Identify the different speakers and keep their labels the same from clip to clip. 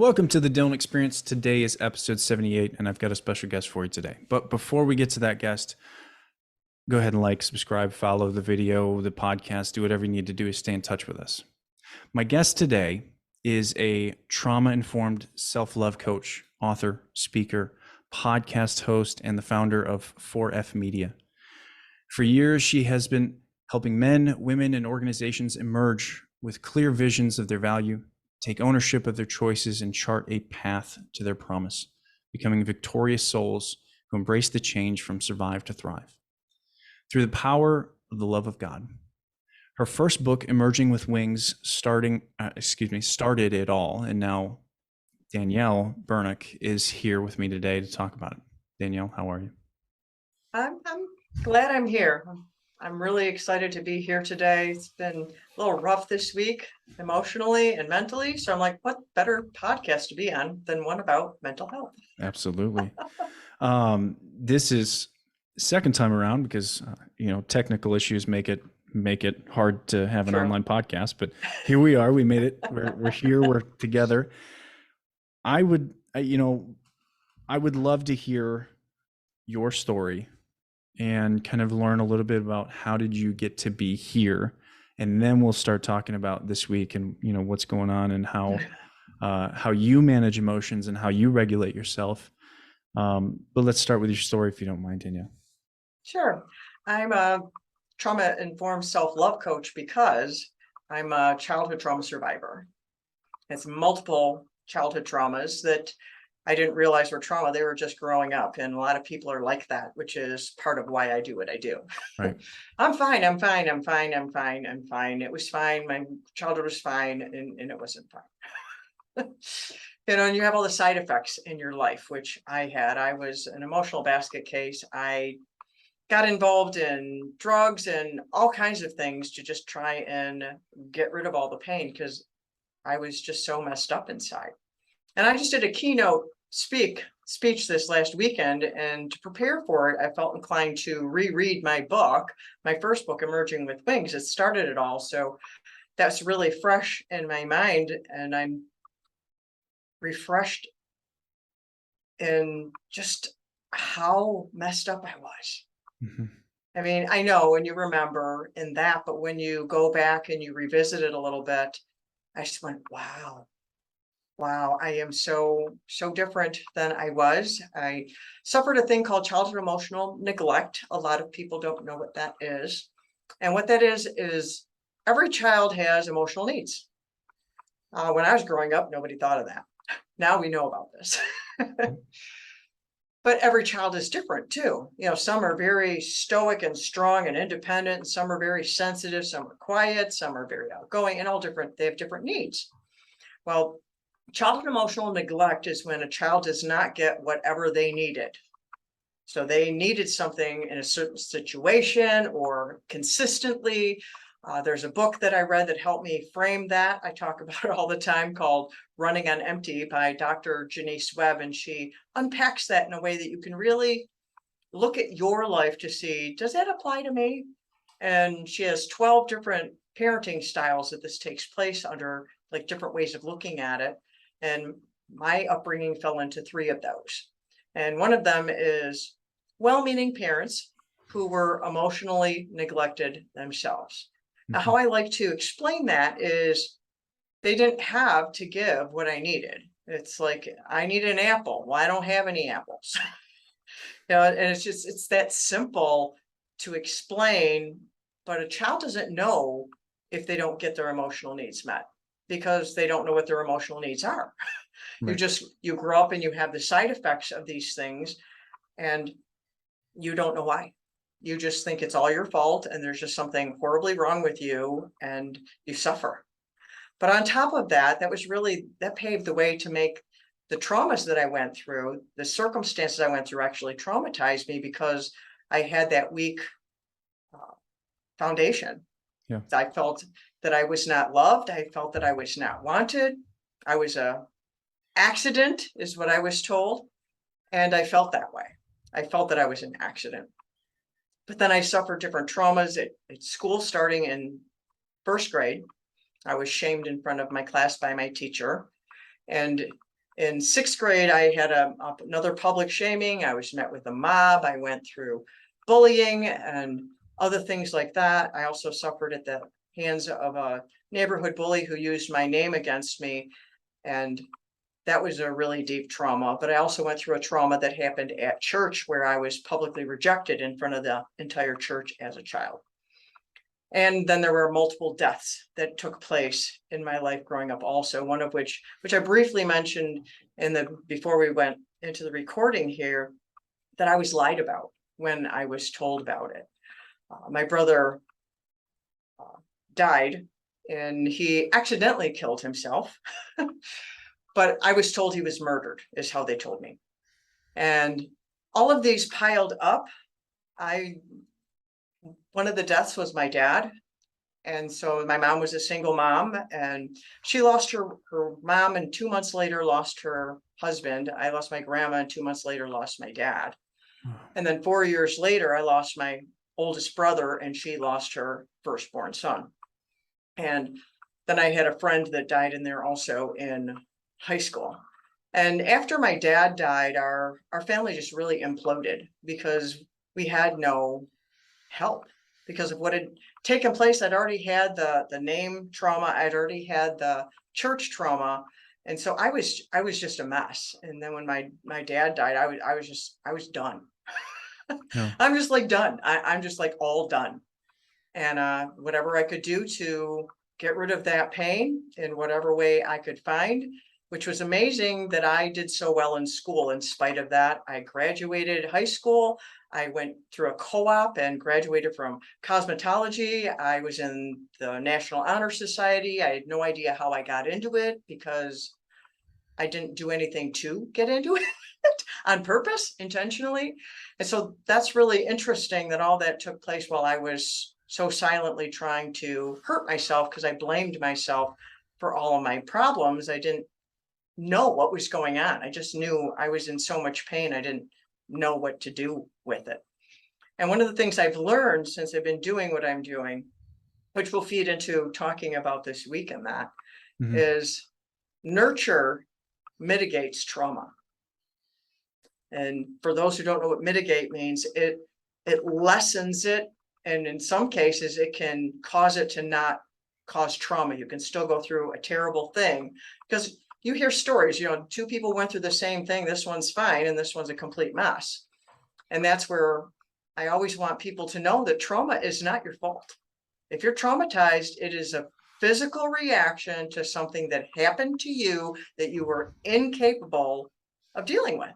Speaker 1: Welcome to the Dylan Experience. Today is episode 78, and I've got a special guest for you today. But before we get to that guest, go ahead and like, subscribe, follow the video, the podcast, do whatever you need to do to stay in touch with us. My guest today is a trauma-informed self-love coach, author, speaker, podcast host, and the founder of 4F Media. For years, she has been helping men, women, and organizations emerge with clear visions of their value, take ownership of their choices, and chart a path to their promise, becoming victorious souls who embrace the change from survive to thrive. Through the power of the love of God. Her first book, Emerging with Wings, started it all, and now Danielle Bernock is here with me today to talk about it. Danielle, how are you?
Speaker 2: I'm glad I'm here. I'm really excited to be here today. It's been a little rough this week, emotionally and mentally. So I'm like, what better podcast to be on than one about mental health?
Speaker 1: Absolutely. This is second time around because technical issues make it hard to have an online podcast. But here we are. We made it. We're here. We're together. I would love to hear your story and kind of learn a little bit about how did you get to be here, and then we'll start talking about this week and what's going on and how you manage emotions and how you regulate yourself. But let's start with your story, if you don't mind, Danielle.
Speaker 2: Sure. I'm a trauma-informed self-love coach because I'm a childhood trauma survivor. It's multiple childhood traumas that I didn't realize were trauma. They were just growing up. And a lot of people are like that, which is part of why I do what I do.
Speaker 1: Right.
Speaker 2: I'm fine. It was fine. My childhood was fine, and it wasn't fine. And you have all the side effects in your life, which I had. I was an emotional basket case. I got involved in drugs and all kinds of things to just try and get rid of all the pain because I was just so messed up inside. And I just did a keynote speech this last weekend, and to prepare for it, I felt inclined to reread my book, my first book, Emerging with Wings. It started it all. So that's really fresh in my mind, and I'm refreshed in just how messed up I was. Mm-hmm. I mean, I know when you remember in that, but when you go back and you revisit it a little bit, I just went, wow, I am so different than I was. I suffered a thing called childhood emotional neglect. A lot of people don't know what that is. And what that is every child has emotional needs. When I was growing up, nobody thought of that. Now we know about this. But every child is different too. Some are very stoic and strong and independent, and some are very sensitive, some are quiet, some are very outgoing, and they have different needs. Well, childhood emotional neglect is when a child does not get whatever they needed. So they needed something in a certain situation or consistently. There's a book that I read that helped me frame that. I talk about it all the time, called Running on Empty by Dr. Janice Webb. And she unpacks that in a way that you can really look at your life to see, does that apply to me? And she has 12 different parenting styles that this takes place under, like different ways of looking at it. And my upbringing fell into 3 of those. And one of them is well-meaning parents who were emotionally neglected themselves. Now, how I like to explain that is they didn't have to give what I needed. It's like, I need an apple. Well, I don't have any apples. And it's that simple to explain, but a child doesn't know if they don't get their emotional needs met because they don't know what their emotional needs are. Right. You grow up and you have the side effects of these things and you don't know why. You just think it's all your fault and there's just something horribly wrong with you and you suffer. But on top of that, that paved the way to make the traumas that I went through, the circumstances I went through actually traumatized me because I had that weak foundation. Yeah. I felt that I was not loved. I felt that I was not wanted. I was a accident is what I was told. And I felt that way. I felt that I was an accident. But then I suffered different traumas at school, starting in first grade. I was shamed in front of my class by my teacher. And In 6th grade, I had another public shaming. I was met with a mob. I went through bullying and other things like that. I also suffered at the hands of a neighborhood bully who used my name against me. And that was a really deep trauma. But I also went through a trauma that happened at church where I was publicly rejected in front of the entire church as a child. And then there were multiple deaths that took place in my life growing up also, one of which I briefly mentioned before we went into the recording here, that I was lied about when I was told about it. My brother died and he accidentally killed himself, but I was told he was murdered, is how they told me. And all of these piled up. One of the deaths was my dad. And so my mom was a single mom and she lost her mom and 2 months later lost her husband. I lost my grandma and 2 months later lost my dad. And then 4 years later, I lost my oldest brother and she lost her firstborn son. And then I had a friend that died in there also in high school. And after my dad died, our family just really imploded because we had no help because of what had taken place. I'd already had the name trauma. I'd already had the church trauma. And so I was just a mess. And then when my dad died, I was done.
Speaker 1: Yeah.
Speaker 2: I'm just like done. I'm just like all done. And whatever I could do to get rid of that pain in whatever way I could find, which was amazing that I did so well in school. In spite of that, I graduated high school. I went through a co-op and graduated from cosmetology. I was in the National Honor Society. I had no idea how I got into it because I didn't do anything to get into it on purpose, intentionally. And so that's really interesting that all that took place while I was so silently trying to hurt myself because I blamed myself for all of my problems. I didn't know what was going on. I just knew I was in so much pain. I didn't know what to do with it. And one of the things I've learned since I've been doing what I'm doing, which will feed into talking about this week and that, is nurture mitigates trauma. And for those who don't know what mitigate means, it lessens it. And in some cases, it can cause it to not cause trauma. You can still go through a terrible thing because you hear stories, two people went through the same thing. This one's fine and this one's a complete mess. And that's where I always want people to know that trauma is not your fault. If you're traumatized, it is a physical reaction to something that happened to you that you were incapable of dealing with.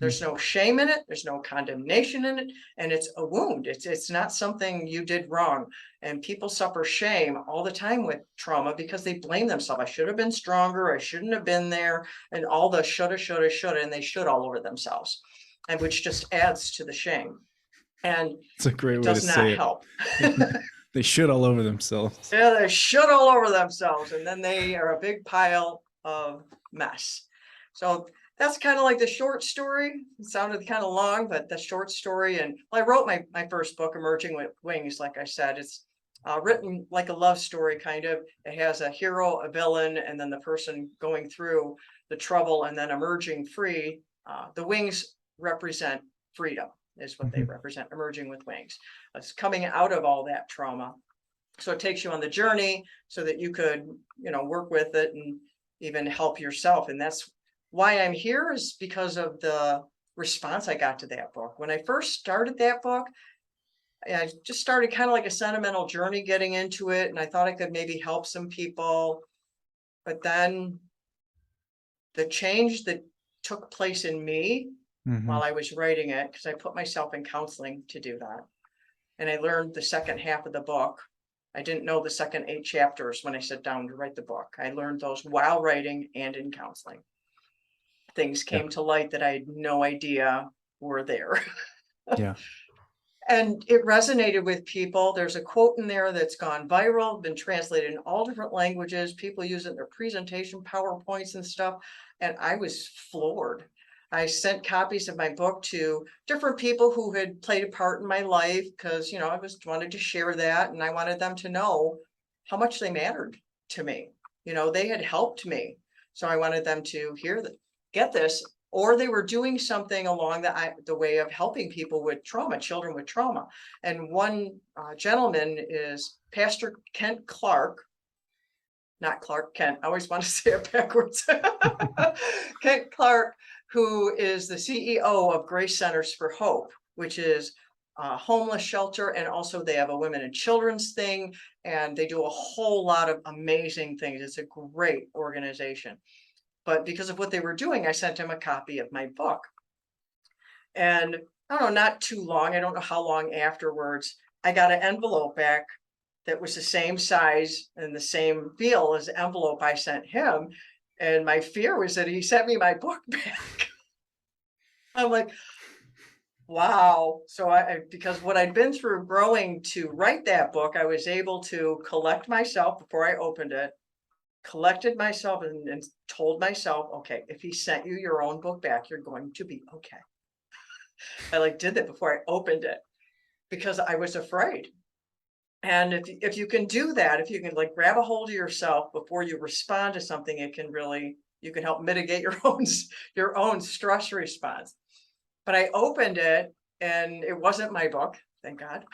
Speaker 2: There's no shame in it. There's no condemnation in it. And it's a wound. It's not something you did wrong. And people suffer shame all the time with trauma because they blame themselves. I should have been stronger. I shouldn't have been there. And all the shoulda, and they should all over themselves. And which just adds to the shame. And
Speaker 1: it's a great way to
Speaker 2: does not
Speaker 1: say it.
Speaker 2: help.
Speaker 1: They should all over themselves.
Speaker 2: Yeah, they should all over themselves. And then they are a big pile of mess. So that's kind of like the short story. It sounded kind of long, but the short story. And I wrote my first book, Emerging with Wings. Like I said, it's written like a love story, kind of. It has a hero, a villain, and then the person going through the trouble and then emerging free. The wings represent freedom, is what they represent, emerging with wings. It's coming out of all that trauma. So it takes you on the journey so that you could, work with it and even help yourself. And that's why I'm here, is because of the response I got to that book. When I first started that book, I just started kind of like a sentimental journey getting into it. And I thought I could maybe help some people. But then the change that took place in me while I was writing it, because I put myself in counseling to do that. And I learned the second half of the book. I didn't know the second 8 chapters when I sat down to write the book. I learned those while writing and in counseling. Things came to light that I had no idea were there.
Speaker 1: Yeah.
Speaker 2: And it resonated with people. There's a quote in there that's gone viral, been translated in all different languages. People use it in their presentation, PowerPoints and stuff. And I was floored. I sent copies of my book to different people who had played a part in my life because, I wanted to share that and I wanted them to know how much they mattered to me. They had helped me. So I wanted them to get this, or they were doing something along the way of helping people with trauma, children with trauma. And one gentleman is Pastor Kent Clark, not Clark Kent. I always want to say it backwards. Kent Clark, who is the CEO of Grace Centers for Hope, which is a homeless shelter. And also they have a women and children's thing, and they do a whole lot of amazing things. It's a great organization. But because of what they were doing, I sent him a copy of my book. And I don't know, not too long, I don't know how long afterwards, I got an envelope back that was the same size and the same feel as the envelope I sent him. And my fear was that he sent me my book back. I'm like, wow. So because what I'd been through growing to write that book, I was able to collect myself before I opened it, collected myself and told myself, okay, if he sent you your own book back, you're going to be okay. I did that before I opened it because I was afraid. And if you can do that, if you can grab a hold of yourself before you respond to something, you can help mitigate your own stress response. But I opened it and it wasn't my book, thank God.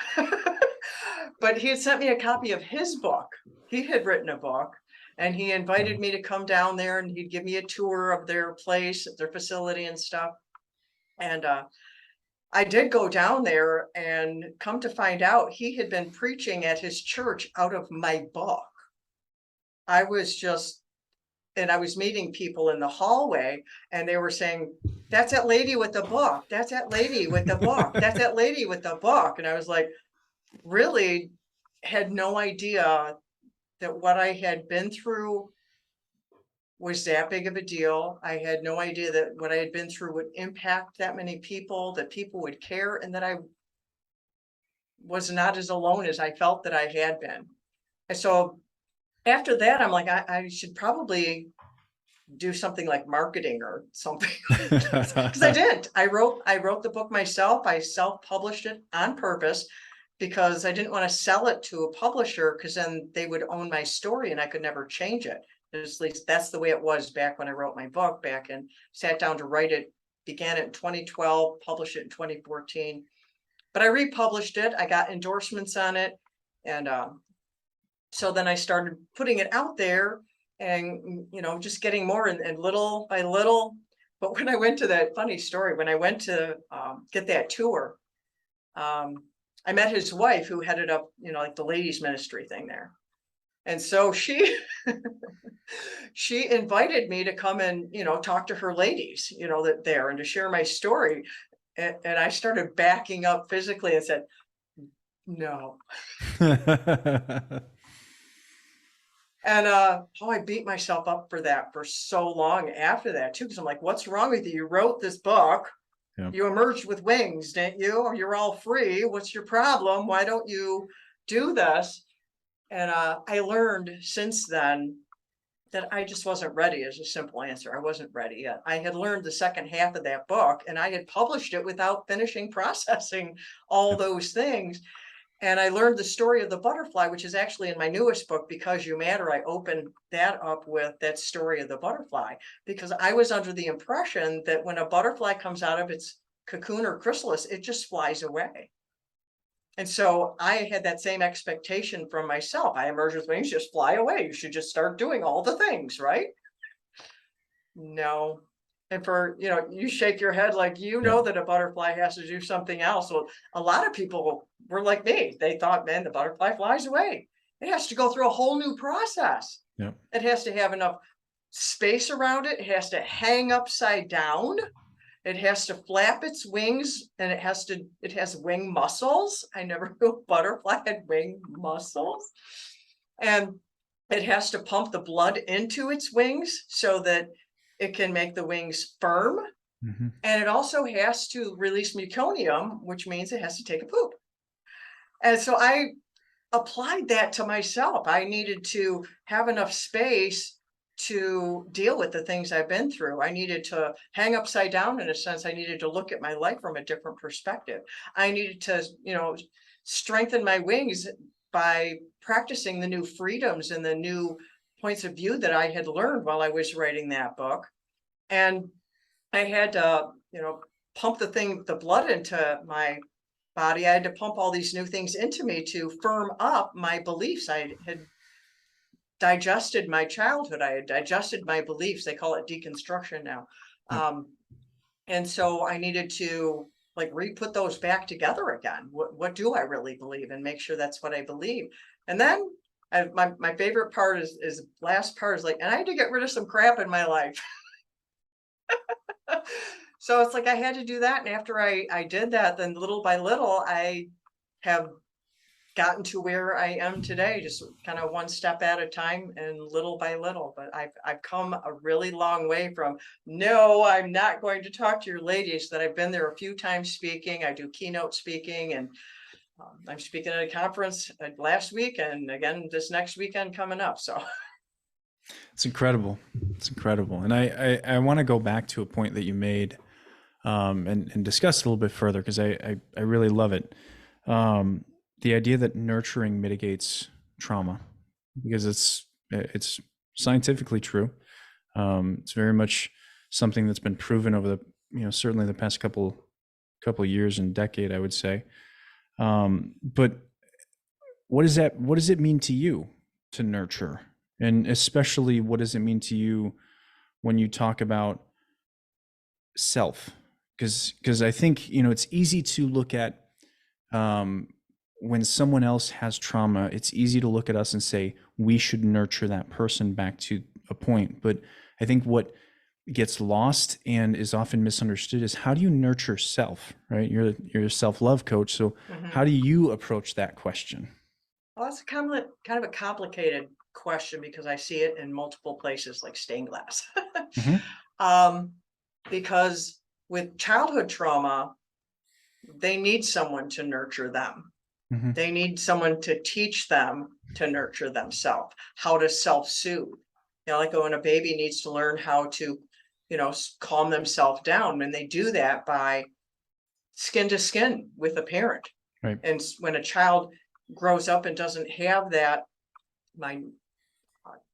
Speaker 2: But he had sent me a copy of his book. He had written a book and he invited me to come down there and he'd give me a tour of their place, their facility and stuff. And I did go down there and come to find out he had been preaching at his church out of my book. I was meeting people in the hallway and they were saying, that's that lady with the book. That's that lady with the book. That's that lady with the book. And I was like, really had no idea that what I had been through was that big of a deal. I had no idea that what I had been through would impact that many people, that people would care, and that I was not as alone as I felt that I had been. And so after that, I'm like, I should probably do something like marketing or something. Because I didn't. I wrote the book myself. I self-published it on purpose because I didn't want to sell it to a publisher because then they would own my story and I could never change it. At least that's the way it was back when I wrote my book back and sat down to write it. Began it in 2012, published it in 2014. But I republished it. I got endorsements on it. And so then I started putting it out there and, just getting more and little by little. But when I went to that funny story, when I went to get that tour, I met his wife who headed up, the ladies ministry thing there. And so she invited me to come and, talk to her ladies, that there and to share my story. And I started backing up physically and said, no. And I beat myself up for that for so long after that too, because I'm like, what's wrong with you? You wrote this book. Yep. You emerged with wings, didn't you? Or you're all free. What's your problem? Why don't you do this? And I learned since then that I just wasn't ready is a simple answer. I wasn't ready yet. I had learned the second half of that book and I had published it without finishing processing all those things. And I learned the story of the butterfly, which is actually in my newest book, Because You Matter. I opened that up with that story of the butterfly, because I was under the impression that when a butterfly comes out of its cocoon or chrysalis, it just flies away. And so I had that same expectation from myself. I emerge with wings, just fly away. You should just start doing all the things, right? No. And you shake your head like, that a butterfly has to do something else. Well, a lot of people were like me. They thought, man, the butterfly flies away. It has to go through a whole new process. Yep. It has to have enough space around it. It has to hang upside down. It has to flap its wings and it has wing muscles. I never knew a butterfly had wing muscles. And it has to pump the blood into its wings so that it can make the wings firm. Mm-hmm. And it also has to release meconium, which means it has to take a poop. And so I applied that to myself. I needed to have enough space to deal with the things I've been through. I needed to hang upside down in a sense. I needed to look at my life from a different perspective. I needed to, strengthen my wings by practicing the new freedoms and the new points of view that I had learned while I was writing that book. And I had to, pump the blood into my body. I had to pump all these new things into me to firm up my beliefs. I had digested my childhood. I had digested my beliefs. They call it deconstruction now. And so I needed to like re-put those back together again. What do I really believe, and make sure that's what I believe. And then my favorite part is last part is like, and I had to get rid of some crap in my life. So it's like I had to do that. And after I did that, then little by little, I have gotten to where I am today, just kind of one step at a time and little by little. But I've come a really long way from, no, I'm not going to talk to your ladies, that I've been there a few times speaking. I do keynote speaking, and I'm speaking at a conference last week, and again this next weekend coming up. So
Speaker 1: it's incredible. It's incredible. And I want to go back to a point that you made and discuss it a little bit further, because I really love it. The idea that nurturing mitigates trauma, because it's scientifically true. It's very much something that's been proven over the, certainly the past couple years and decade, I would say. But what does it mean to you to nurture? And especially, what does it mean to you when you talk about self? Because I think, it's easy to look at, when someone else has trauma, it's easy to look at us and say, we should nurture that person back to a point. But I think what gets lost and is often misunderstood is, how do you nurture self, right? You're a self-love coach. So how do you approach that question?
Speaker 2: well, that's kind of a complicated question, because I see it in multiple places, like stained glass. Because with childhood trauma, they need someone to nurture them. They need someone to teach them to nurture themselves, how to self-soothe. Like when a baby needs to learn how to, calm themselves down, and they do that by skin to skin with a parent.
Speaker 1: Right.
Speaker 2: And when a child grows up and doesn't have that, my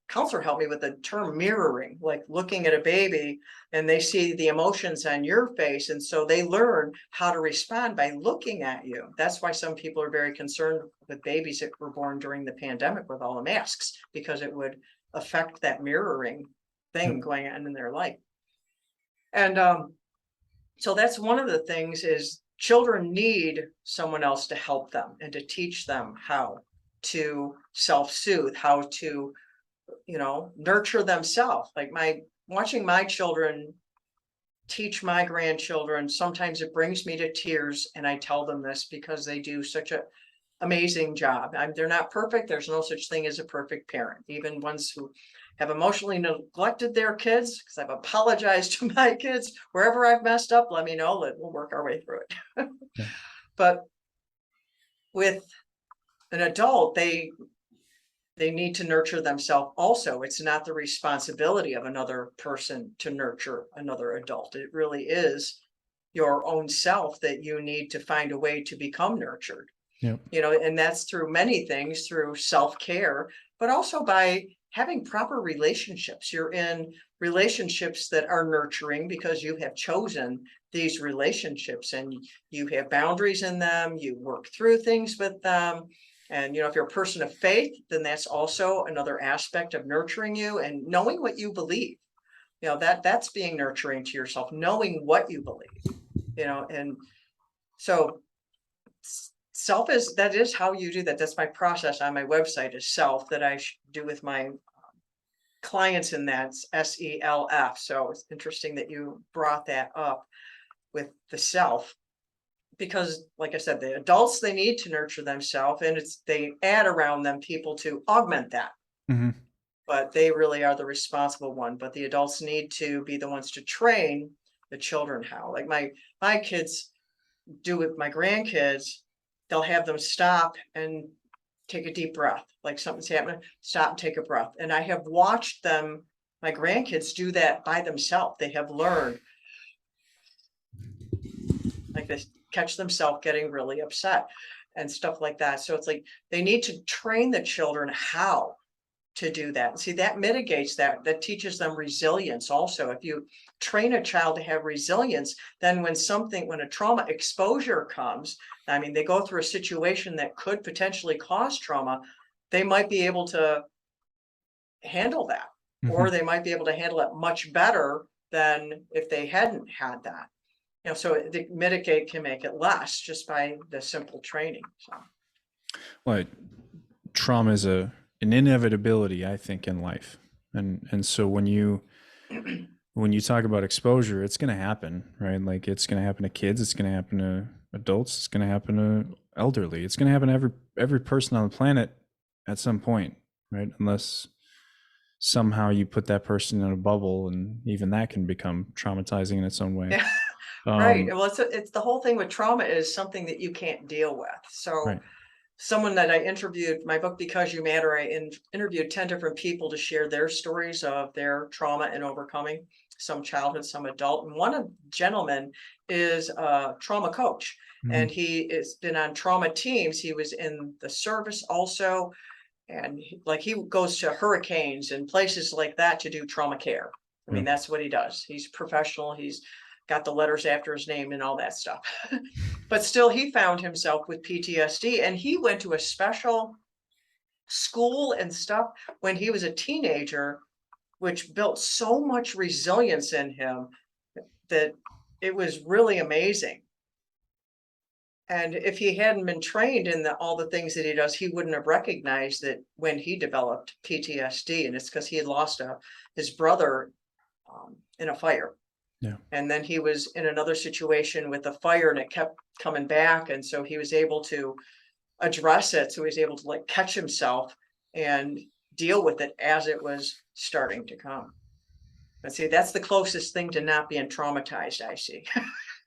Speaker 2: counselor helped me with the term mirroring, like looking at a baby and they see the emotions on your face. And so they learn how to respond by looking at you. That's why some people are very concerned with babies that were born during the pandemic with all the masks, because it would affect that mirroring thing going on in their life. And so that's one of the things, is children need someone else to help them and to teach them how to self-soothe, how to nurture themselves. Like watching my children teach my grandchildren, sometimes it brings me to tears, and I tell them this because they do such an amazing job. They're not perfect. There's no such thing as a perfect parent, even ones who have emotionally neglected their kids, because I've apologized to my kids. Wherever I've messed up, let me know. We'll work our way through it.
Speaker 1: Yeah.
Speaker 2: But with an adult, they need to nurture themselves also. It's not the responsibility of another person to nurture another adult. It really is your own self that you need to find a way to become nurtured.
Speaker 1: Yep.
Speaker 2: And that's through many things, through self-care, but also by having proper relationships. You're in relationships that are nurturing because you have chosen these relationships, and you have boundaries in them. You work through things with them. And, if you're a person of faith, then that's also another aspect of nurturing you, and knowing what you believe. That's being nurturing to yourself, knowing what you believe, and so that is how you do that. That's my process on my website, is self, that I do with my clients, and that's SELF. So it's interesting that you brought that up with the self, because like I said, the adults, they need to nurture themselves, and they add around them people to augment that. But they really are the responsible one. But the adults need to be the ones to train the children how. Like my kids do with my grandkids, they'll have them stop and take a deep breath, like something's happening, stop and take a breath. And I have watched them, my grandkids, do that by themselves. They have learned, like, they catch themselves getting really upset and stuff like that. So it's like they need to train the children how to do that. See, that mitigates that. That teaches them resilience also. If you train a child to have resilience, then when a trauma exposure comes, I mean, they go through a situation that could potentially cause trauma, they might be able to handle that, or
Speaker 1: Mhm.
Speaker 2: they might be able to handle it much better than if they hadn't had that. So the mitigate can make it less just by the simple training. So
Speaker 1: Well, trauma is an inevitability, I think, in life, and so when you talk about exposure, it's going to happen, right? Like it's going to happen to kids, it's going to happen to adults, it's going to happen to elderly, it's going to happen to every person on the planet at some point, right? Unless somehow you put that person in a bubble, and even that can become traumatizing in its own way.
Speaker 2: yeah, right.
Speaker 1: Um,
Speaker 2: Well, it's the whole thing with trauma is something that you can't deal with. So
Speaker 1: right.
Speaker 2: someone that I interviewed, my book Because You Matter, interviewed 10 different people to share their stories of their trauma and overcoming, some childhood, some adult. And one of the gentlemen is a trauma coach,
Speaker 1: Mhm.
Speaker 2: and he has been on trauma teams. He was in the service also, and he goes to hurricanes and places like that to do trauma care. I
Speaker 1: Yeah.
Speaker 2: mean, that's what he does. He's professional. He's got the letters after his name and all that stuff. But still, he found himself with PTSD, and he went to a special school and stuff when he was a teenager, which built so much resilience in him that it was really amazing. And if he hadn't been trained in all the things that he does, he wouldn't have recognized that when he developed PTSD. And it's because he had lost his brother in a fire.
Speaker 1: Yeah.
Speaker 2: And then he was in another situation with a fire, and it kept coming back. And so he was able to address it. So he was able to like catch himself and deal with it as it was starting to come. But see, that's the closest thing to not being traumatized, I see.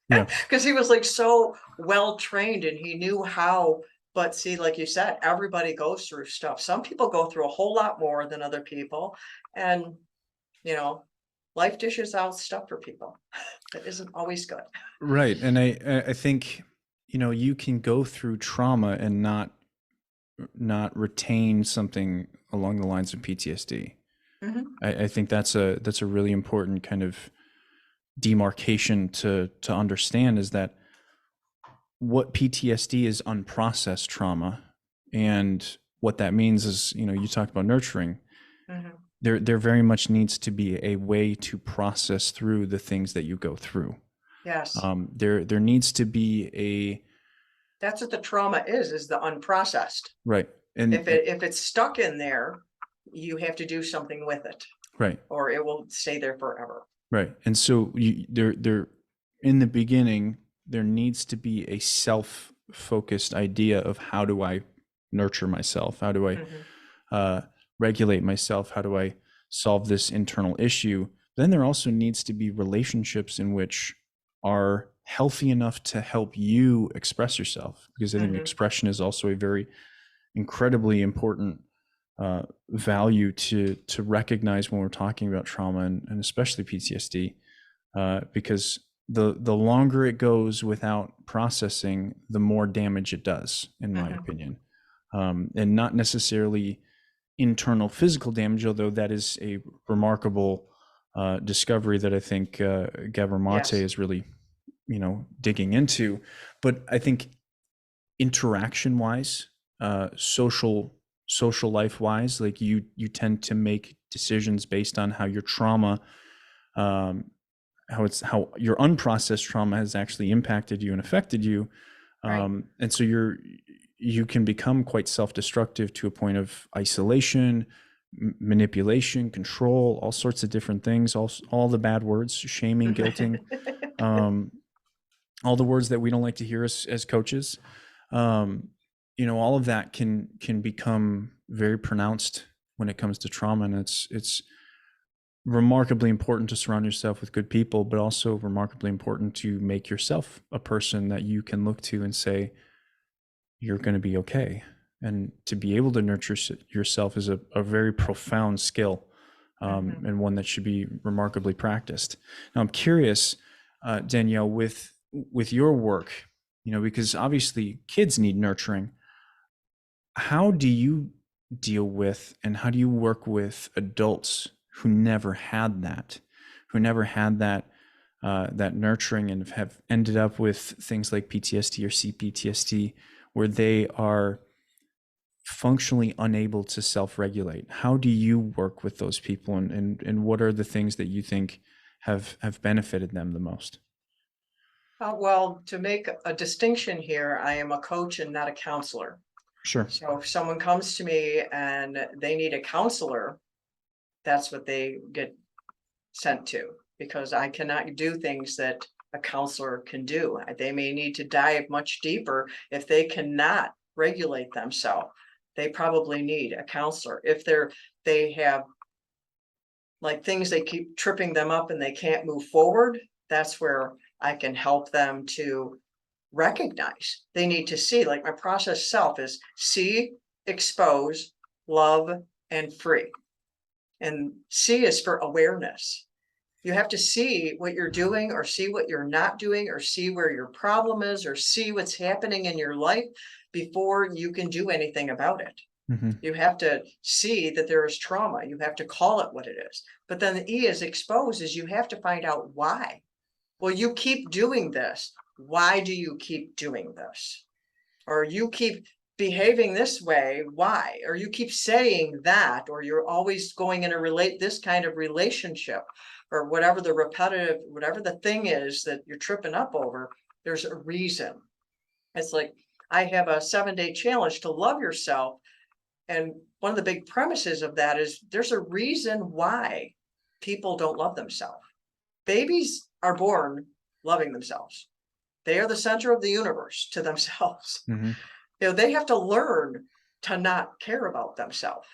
Speaker 1: Yeah.
Speaker 2: Because he was like so well trained and he knew how. But see, like you said, everybody goes through stuff. Some people go through a whole lot more than other people. And, you know, life dishes out stuff for people that isn't always good.
Speaker 1: Right. And I think, you can go through trauma and not retain something along the lines of PTSD.
Speaker 2: Mhm.
Speaker 1: I think that's a really important kind of demarcation to understand, is that what PTSD is unprocessed trauma. And what that means is, you talked about nurturing.
Speaker 2: Mhm.
Speaker 1: There very much needs to be a way to process through the things that you go through.
Speaker 2: Yes.
Speaker 1: There needs to be a
Speaker 2: That's what the trauma is the unprocessed.
Speaker 1: right.
Speaker 2: If
Speaker 1: And
Speaker 2: it's stuck in there, you have to do something with it,
Speaker 1: right.
Speaker 2: or it will stay there forever.
Speaker 1: Right. And so there in the beginning, there needs to be a self-focused idea of, how do I nurture myself? How do I
Speaker 2: Mhm.
Speaker 1: uh, regulate myself? How do I solve this internal issue? Then there also needs to be relationships in which are healthy enough to help you express yourself, because I think
Speaker 2: Mhm.
Speaker 1: expression is also a very incredibly important value to recognize when we're talking about trauma, and especially PTSD, because the longer it goes without processing, the more damage it does, in my
Speaker 2: Mhm.
Speaker 1: opinion, and not necessarily internal physical damage, although that is a remarkable discovery that I think Gabor Mate
Speaker 2: Yes.
Speaker 1: is really, digging into. But I think interaction wise, social life wise, like you tend to make decisions based on how your trauma, um, how your unprocessed trauma has actually impacted you and affected you,
Speaker 2: Right.
Speaker 1: and so you can become quite self-destructive to a point of isolation, manipulation, control, all sorts of different things, all the bad words, shaming, guilting, um, all the words that we don't like to hear as coaches. um, all of that can become very pronounced when it comes to trauma, and it's remarkably important to surround yourself with good people, but also remarkably important to make yourself a person that you can look to and say, you're going to be okay. And to be able to nurture yourself is a very profound skill,
Speaker 2: Mhm.
Speaker 1: and one that should be remarkably practiced. Now, I'm curious, Danielle, with your work, because obviously kids need nurturing. How do you deal with, and how do you work with adults who never had that, who never had that that nurturing, and have ended up with things like PTSD or CPTSD, where they are functionally unable to self-regulate? How do you work with those people, and what are the things that you think have benefited them the most?
Speaker 2: Well, to make a distinction here, I am a coach and not a counselor.
Speaker 1: Sure.
Speaker 2: So if someone comes to me and they need a counselor, that's what they get sent to, because I cannot do things that a counselor can do. They may need to dive much deeper. If they cannot regulate themselves, they probably need a counselor. If they have like things they keep tripping them up and they can't move forward, that's where I can help them to recognize. They need to see, like my process self is see, expose, love, and free. And C is for awareness. You have to see what you're doing, or see what you're not doing, or see where your problem is, or see what's happening in your life before you can do anything about it.
Speaker 1: Mm-hmm.
Speaker 2: You have to see that there is trauma. You have to call it what it is. But then the E is expose, is you have to find out why. Well, you keep doing this. Why do you keep doing this? Or you keep behaving this way. Why? Or you keep saying that, or you're always going in a this kind of relationship, or whatever the repetitive, whatever the thing is that you're tripping up over, there's a reason. It's like, I have a 7-day challenge to love yourself. And one of the big premises of that is there's a reason why people don't love themselves. Babies are born loving themselves. They are the center of the universe to themselves.
Speaker 1: Mm-hmm.
Speaker 2: They have to learn to not care about themselves.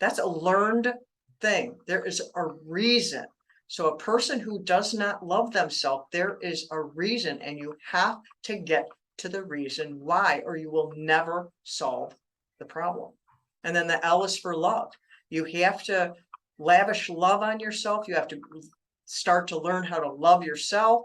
Speaker 2: That's a learned thing. There is a reason. So a person who does not love themselves, there is a reason, and you have to get to the reason why, or you will never solve the problem. And then the L is for love. You have to lavish love on yourself. You have to start to learn how to love yourself.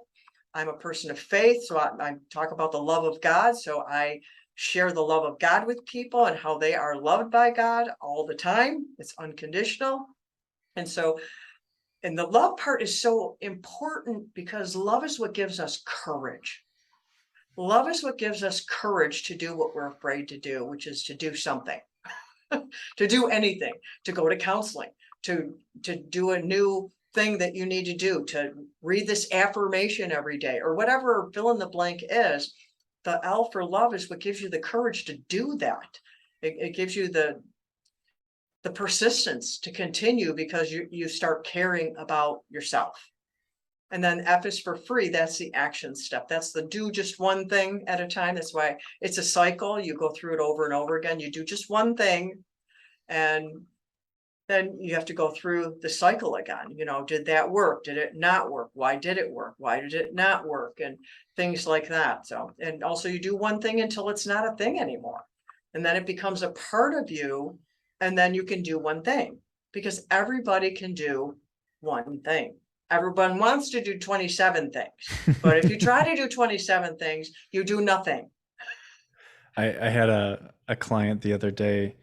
Speaker 2: I'm a person of faith, so I talk about the love of God. So I share the love of God with people and how they are loved by God all the time. It's unconditional. And so, and the love part is so important, because love is what gives us courage. Love is what gives us courage to do what we're afraid to do, which is to do something. To do anything, to go to counseling, to do a new thing that you need to do, to read this affirmation every day, or whatever fill in the blank is. The L for love is what gives you the courage to do that. It gives you the persistence to continue, because you start caring about yourself. And then F is for free. That's the action step. That's the do just one thing at a time. That's why it's a cycle. You go through it over and over again. You do just one thing, and then you have to go through the cycle again. Did that work? Did it not work? Why did it work? Why did it not work? And things like that. So, and also you do one thing until it's not a thing anymore. And then it becomes a part of you. And then you can do one thing, because everybody can do one thing. Everyone wants to do 27 things, but if you try to do 27 things, you do nothing.
Speaker 1: I had a client the other day.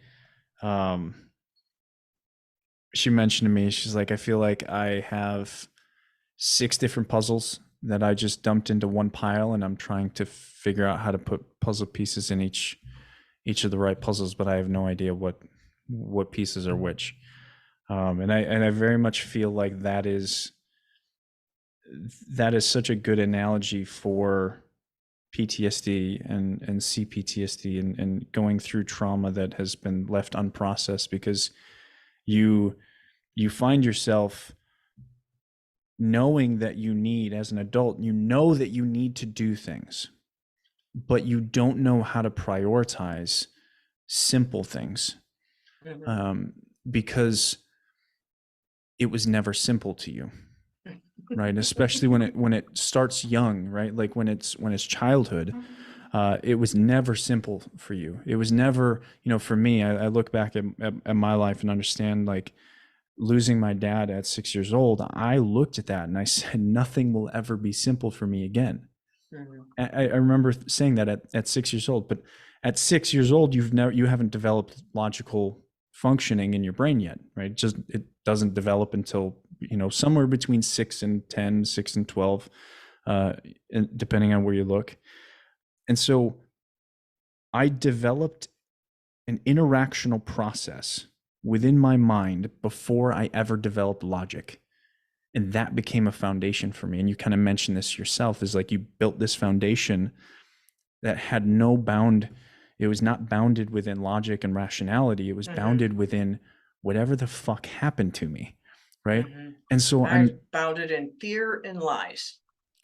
Speaker 1: She mentioned to me, she's like, I feel like I have 6 different puzzles that I just dumped into one pile, and I'm trying to figure out how to put puzzle pieces in each of the right puzzles, but I have no idea what pieces are which. And I very much feel like that is such a good analogy for PTSD and CPTSD, and going through trauma that has been left unprocessed, because you find yourself knowing that you need, as an adult, you know that you need to do things, but you don't know how to prioritize simple things, because it was never simple to you, right? Especially when it starts young, right? Like when it's childhood, it was never simple for you. It was never, for me, I look back at my life and understand, like, losing my dad at 6 years old, I looked at that and I said, nothing will ever be simple for me again. I remember saying that at 6 years old, but at 6 years old, you haven't developed logical functioning in your brain yet, right? Just it doesn't develop until, somewhere between 6 and 10, 6 and 12, depending on where you look. And so I developed an interactional process within my mind before I ever developed logic. And that became a foundation for me. And you kind of mentioned this yourself, is like you built this foundation that had no bound. It was not bounded within logic and rationality. It was bounded within whatever the fuck happened to me. Right. And so
Speaker 2: I'm bounded in fear and lies.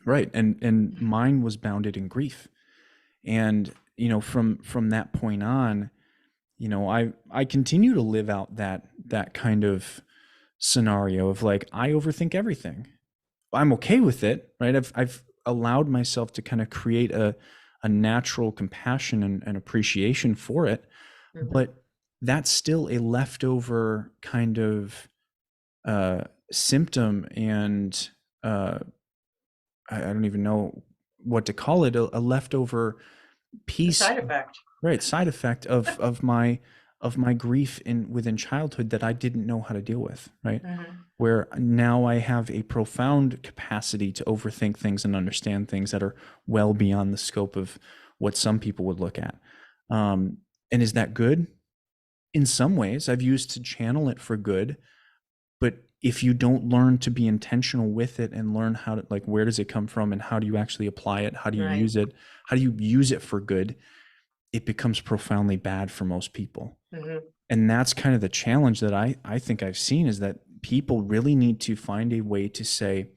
Speaker 1: Right. And mine was bounded in grief. And, from that point on, I continue to live out that kind of scenario of like, I overthink everything. I'm okay with it, right? I've allowed myself to kind of create a natural compassion and appreciation for it, but that's still a leftover kind of symptom, and I don't even know what to call it, a leftover piece,
Speaker 2: side effect,
Speaker 1: right? Side effect of my grief within childhood that I didn't know how to deal with, right? Where now I have a profound capacity to overthink things and understand things that are well beyond the scope of what some people would look at. And is that good? In some ways, I've used to channel it for good, but if you don't learn to be intentional with it and learn how to, like, where does it come from and how do you actually apply it? How do you use it? How do you use it for good? It becomes profoundly bad for most people. And that's kind of the challenge that I think I've seen, is that people really need to find a way to say,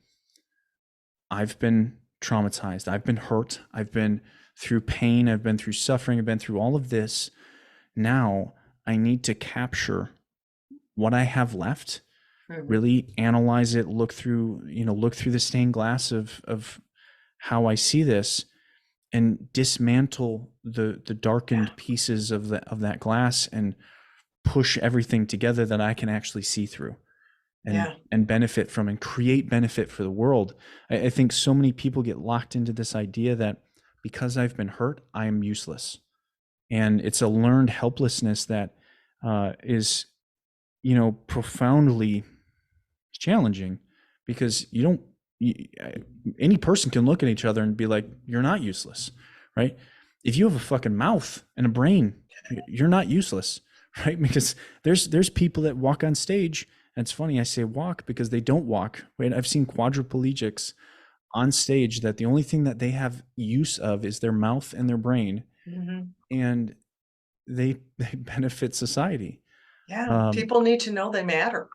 Speaker 1: I've been traumatized, I've been hurt, I've been through pain, I've been through suffering, I've been through all of this. Now I need to capture what I have left, really analyze it, look through the stained glass of how I see this, and dismantle the darkened pieces of that glass and push everything together that I can actually see through and benefit from and create benefit for the world. I think so many people get locked into this idea that because I've been hurt, I am useless. And it's a learned helplessness that is, profoundly challenging, because any person can look at each other and be like, you're not useless, right? If you have a fucking mouth and a brain, you're not useless, right? Because there's people that walk on stage, and it's funny I say walk because they don't walk, right? I've seen quadriplegics on stage that the only thing that they have use of is their mouth and their brain, and they benefit society.
Speaker 2: People need to know they matter.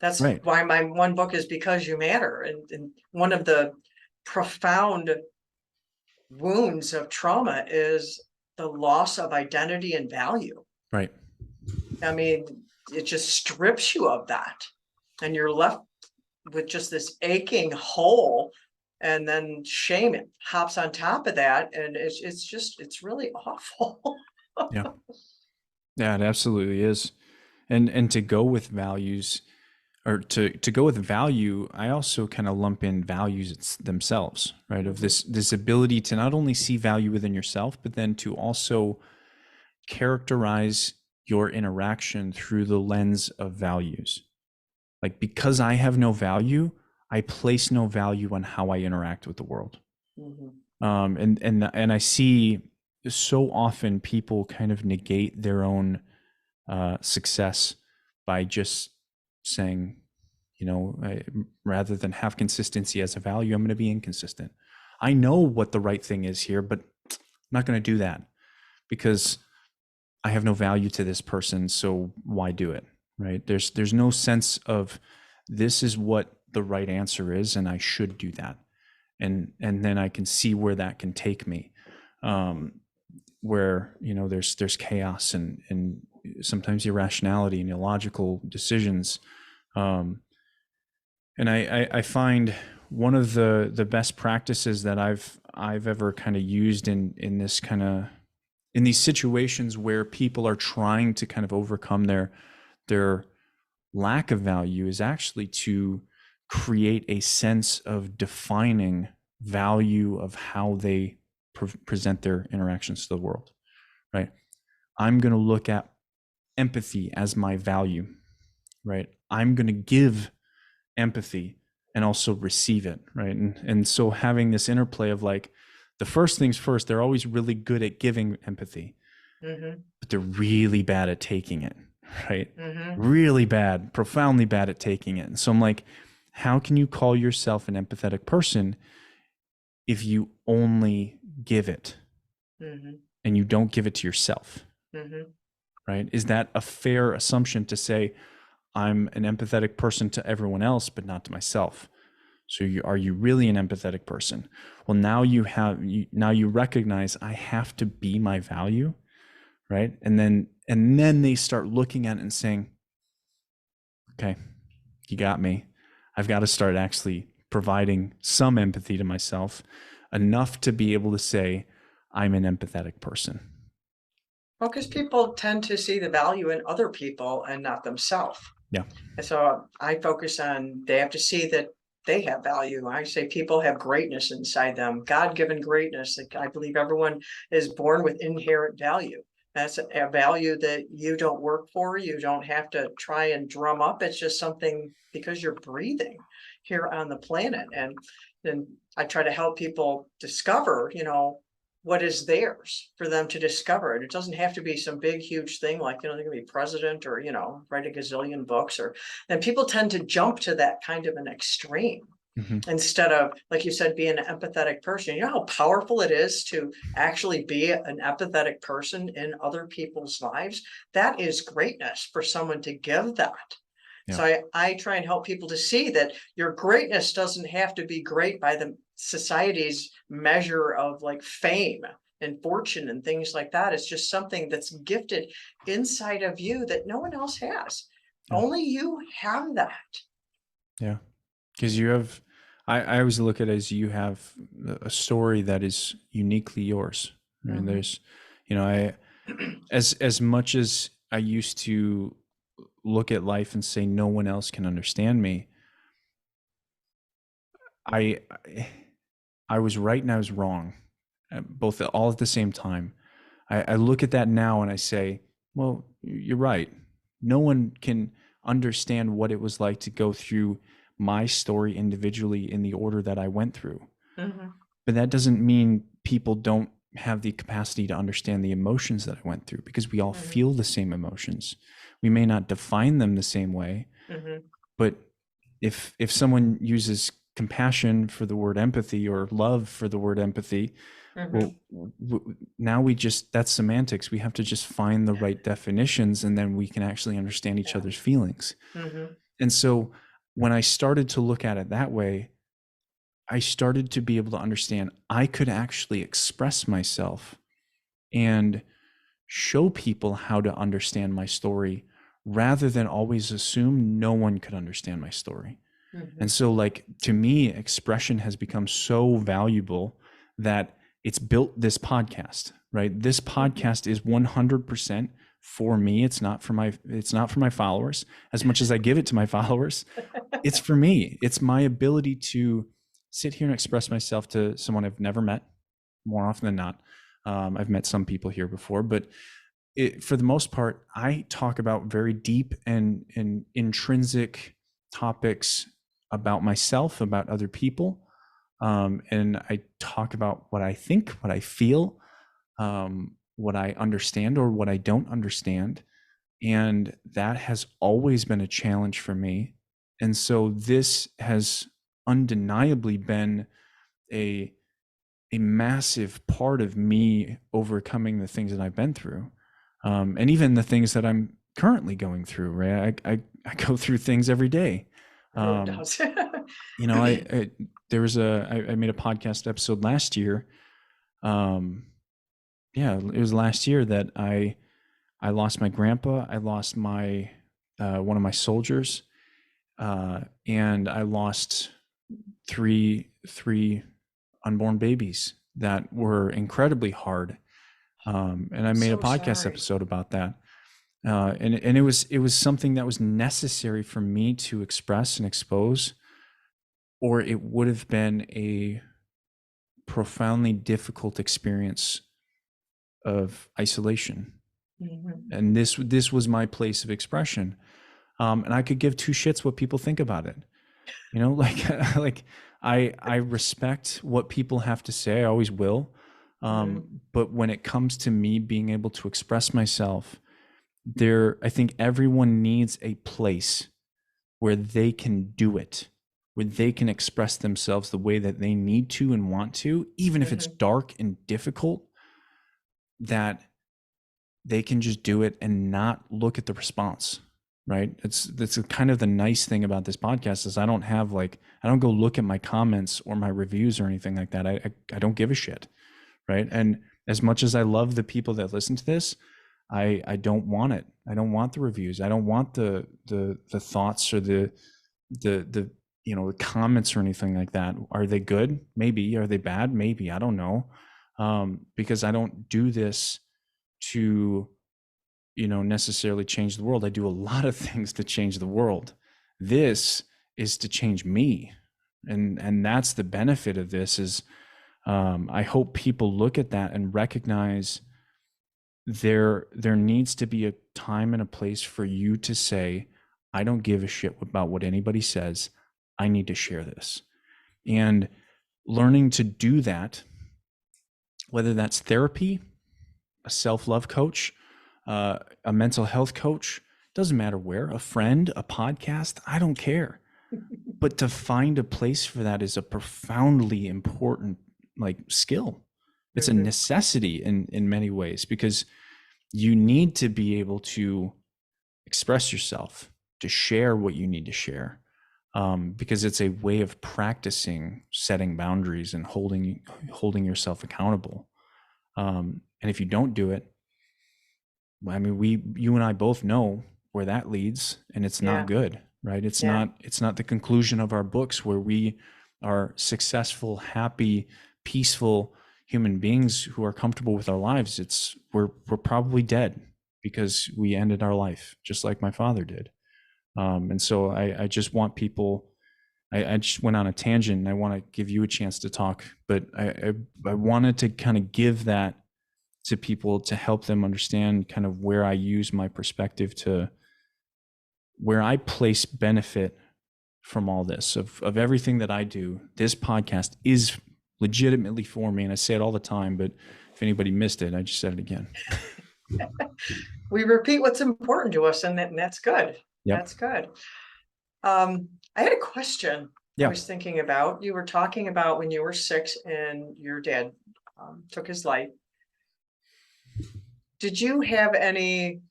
Speaker 2: That's
Speaker 1: right.
Speaker 2: why my one book is Because You Matter. And one of the profound wounds of trauma is the loss of identity and value.
Speaker 1: Right.
Speaker 2: I mean, it just strips you of that, and you're left with just this aching hole, and then shame it hops on top of that, and it's really awful.
Speaker 1: Yeah. Yeah, it absolutely is. And to go with values, or to go with value, I also kind of lump in values themselves, right? Of this ability to not only see value within yourself, but then to also characterize your interaction through the lens of values. Like, because I have no value, I place no value on how I interact with the world. And I see so often people kind of negate their own success by just saying, rather than have consistency as a value, I'm going to be inconsistent. I know what the right thing is here, but I'm not going to do that because I have no value to this person. So why do it? Right? There's no sense of, this is what the right answer is, and I should do that. And then I can see where that can take me. Where, there's chaos and sometimes irrationality and illogical decisions. And I find one of the best practices that I've ever kind of used in this kind of, in these situations where people are trying to kind of overcome their lack of value, is actually to create a sense of defining value of how they present their interactions to the world, right? I'm going to look at empathy as my value, right? I'm going to give empathy and also receive it, right? And so having this interplay of like, the first things first, they're always really good at giving empathy, but they're really bad at taking it, right? Really bad, profoundly bad at taking it. And so I'm like, how can you call yourself an empathetic person if you only give it and you don't give it to yourself, right? Is that a fair assumption to say I'm an empathetic person to everyone else, but not to myself? So are you really an empathetic person? Well, now you recognize I have to be my value, right? And then they start looking at it and saying, okay, you got me. I've got to start actually providing some empathy to myself, enough to be able to say I'm an empathetic person.
Speaker 2: Well, because people tend to see the value in other people and not themselves.
Speaker 1: Yeah.
Speaker 2: And so I focus on, they have to see that they have value. I say people have greatness inside them, God-given greatness. Like, I believe everyone is born with inherent value. That's a value that you don't work for. You don't have to try and drum up. It's just something because you're breathing here on the planet. And then I try to help people discover, what is theirs for them to discover. And it doesn't have to be some big, huge thing like, they're going to be president or, write a gazillion books and people tend to jump to that kind of an extreme instead of, like you said, being an empathetic person. You know how powerful it is to actually be an empathetic person in other people's lives? That is greatness for someone to give that. Yeah. So I try and help people to see that your greatness doesn't have to be great by the society's measure of like fame and fortune and things like that. It's just something that's gifted inside of you that no one else has. Yeah. Only you have that.
Speaker 1: Yeah. Because I always look at it as you have a story that is uniquely yours. I mean, there's, as much as I used to look at life and say no one else can understand me, I was right and I was wrong, both all at the same time. I look at that now and I say, well, you're right. No one can understand what it was like to go through my story individually in the order that I went through. But that doesn't mean people don't have the capacity to understand the emotions that I went through, because we all feel the same emotions. We may not define them the same way, but if someone uses compassion for the word empathy or love for the word empathy, well, now that's semantics. We have to just find the right definitions, and then we can actually understand each other's feelings. And so when I started to look at it that way, I started to be able to understand I could actually express myself and show people how to understand my story, rather than always assume no one could understand my story. And so, like, to me, expression has become so valuable that it's built this podcast, right? This podcast is 100% for me. It's not for my followers. As much as I give it to my followers, it's for me. It's my ability to sit here and express myself to someone I've never met, more often than not. I've met some people here before, but for the most part, I talk about very deep and intrinsic topics about myself, about other people. And I talk about what I think, what I feel, what I understand or what I don't understand. And that has always been a challenge for me. And so this has undeniably been a massive part of me overcoming the things that I've been through. And even the things that I'm currently going through, right? I go through things every day. I made a podcast episode last year. It was last year that I lost my grandpa. I lost my one of my soldiers, and I lost three unborn babies that were incredibly hard. And I made a podcast episode about that. And it was something that was necessary for me to express and expose, or it would have been a profoundly difficult experience of isolation.
Speaker 2: Mhm.
Speaker 1: And this was my place of expression. And I could give two shits what people think about it. You know, like like I respect what people have to say. I always will.
Speaker 2: Mhm.
Speaker 1: But when it comes to me being able to express myself, I think everyone needs a place where they can do it, where they can express themselves the way that they need to and want to, even if it's
Speaker 2: Mhm.
Speaker 1: dark and difficult, that they can just do it and not look at the response. Right. That's kind of the nice thing about this podcast is I don't go look at my comments or my reviews or anything like that. I don't give a shit. Right. And as much as I love the people that listen to this, I don't want it. I don't want the reviews. I don't want the thoughts or the the comments or anything like that. Are they good? Maybe. Are they bad? Maybe. I don't know. Because I don't do this to necessarily change the world. I do a lot of things to change the world. This is to change me, and that's the benefit of this. Is I hope people look at that and recognize there needs to be a time and a place for you to say, I don't give a shit about what anybody says. I need to share this. And learning to do that, whether that's therapy, a self-love coach, a mental health coach, doesn't matter where, a friend, a podcast, I don't care. But to find a place for that is a profoundly important skill. It's a
Speaker 2: Mhm.
Speaker 1: necessity in many ways, because you need to be able to express yourself, to share what you need to share, because it's a way of practicing setting boundaries and holding yourself accountable. And if you don't do it, I mean, you and I both know where that leads, and it's not
Speaker 2: Yeah.
Speaker 1: good, right?
Speaker 2: Yeah.
Speaker 1: It's not the conclusion of our books where we are successful, happy, peaceful human beings who are comfortable with our lives. We're probably dead because we ended our life just like my father did. And so I just want people. I just went on a tangent, and I want to give you a chance to talk, but I wanted to kind of give that to people to help them understand kind of where I use my perspective, to where I place benefit from all this, of everything that I do. This podcast is legitimately for me. And I say it all the time, but if anybody missed it, I just said it again.
Speaker 2: We repeat what's important to us, and that's good.
Speaker 1: Yep.
Speaker 2: That's good. I had a question I
Speaker 1: Yeah.
Speaker 2: was thinking about. You were talking about when you were 6 and your dad took his life. Did you have any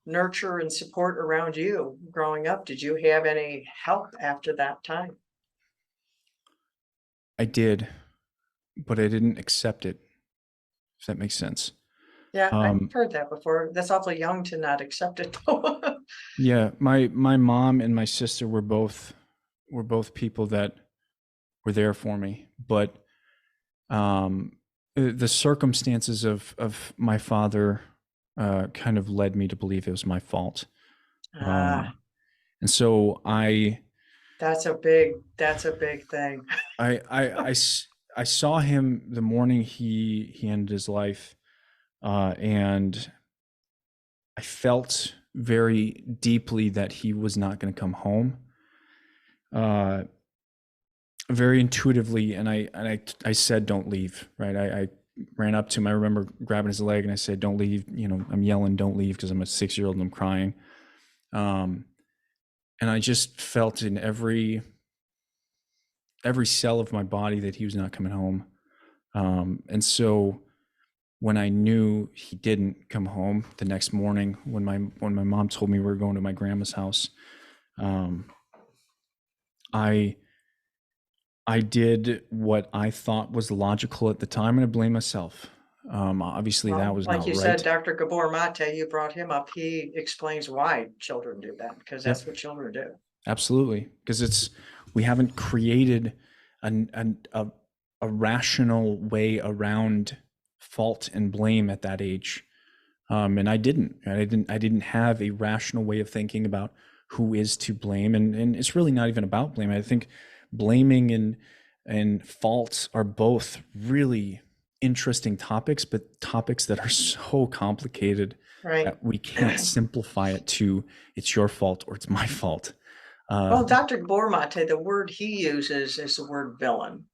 Speaker 2: nurture and support around you growing up? Did you have any help after that time?
Speaker 1: I did, but I didn't accept it, if that makes sense.
Speaker 2: Yeah, I've
Speaker 1: Um,
Speaker 2: heard that before. That's awfully young to not accept it though.
Speaker 1: yeah, my mom and my sister were both people that were there for me, but um, the circumstances of my father kind of led me to believe it was my fault.
Speaker 2: Ah,
Speaker 1: Um, and so
Speaker 2: that's a big thing.
Speaker 1: I, I, I s- I saw him the morning he ended his life, and I felt very deeply that he was not going to come home. Uh, Very intuitively, and I said, "Don't leave." Right? I ran up to him. I remember grabbing his leg and I said, "Don't leave." I'm yelling, "Don't leave," because I'm a 6-year-old and I'm crying. Um, and I just felt in every cell of my body that he was not coming home. And so when I knew he didn't come home the next morning, when my mom told me we were going to my grandma's house, um, I I did what I thought was logical at the time, and I blame myself. Obviously, that
Speaker 2: Well,
Speaker 1: was
Speaker 2: like
Speaker 1: not
Speaker 2: you said,
Speaker 1: right.
Speaker 2: Dr. Gabor Mate, you brought him up. He explains why children do that, because
Speaker 1: Yep,
Speaker 2: that's what children do.
Speaker 1: absolutely, because we haven't created a rational way around fault and blame at that age. And I didn't have a rational way of thinking about who is to blame, and it's really not even about blame. I think blaming and fault are both really interesting topics, but topics that are so complicated.
Speaker 2: Right.
Speaker 1: We can't simplify it to it's your fault or it's my fault.
Speaker 2: Well, Dr. Bormate, the word he uses is the word villain.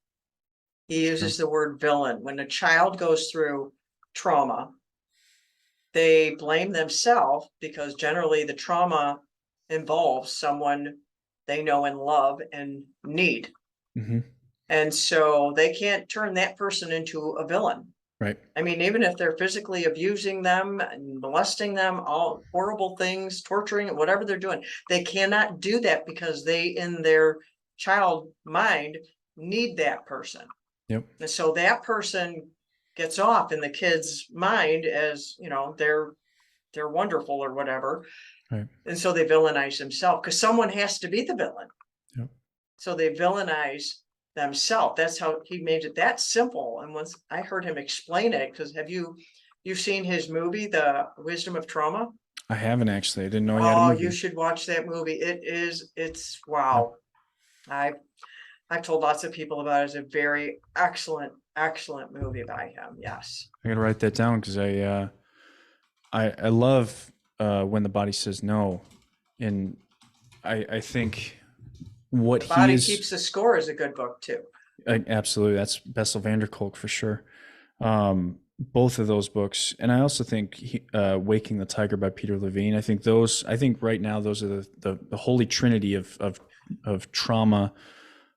Speaker 2: He uses the word villain. When a child goes through trauma, they blame themselves because generally the trauma involves someone they know and love and need.
Speaker 1: Mm-hmm.
Speaker 2: And so they can't turn that person into a villain.
Speaker 1: Right.
Speaker 2: I mean, even if they're physically abusing them and molesting them, all horrible things, torturing, whatever they're doing, they cannot do that because they, in their child mind, need that person.
Speaker 1: Yep.
Speaker 2: And so that person gets off in the kid's mind as, they're wonderful or whatever.
Speaker 1: Right.
Speaker 2: And so they villainize themselves because someone has to be the villain.
Speaker 1: Yep.
Speaker 2: So they villainize themselves. That's how he made it that simple. And once I heard him explain it, because you've seen his movie, The Wisdom of Trauma?
Speaker 1: I haven't actually. I didn't know he had a
Speaker 2: Oh, you
Speaker 1: movie.
Speaker 2: should watch that movie. It's
Speaker 1: Yeah.
Speaker 2: wow. I've told lots of people about it. It's a very excellent movie by him. Yes.
Speaker 1: I gotta write that down because I love when the body says no, and I think what
Speaker 2: The
Speaker 1: he
Speaker 2: Body
Speaker 1: is
Speaker 2: Keeps the Score is a good book too.
Speaker 1: absolutely, that's Bessel van der Kolk for sure. Both of those books, and I also think Waking the Tiger by Peter Levine. I think right now those are the holy trinity of trauma,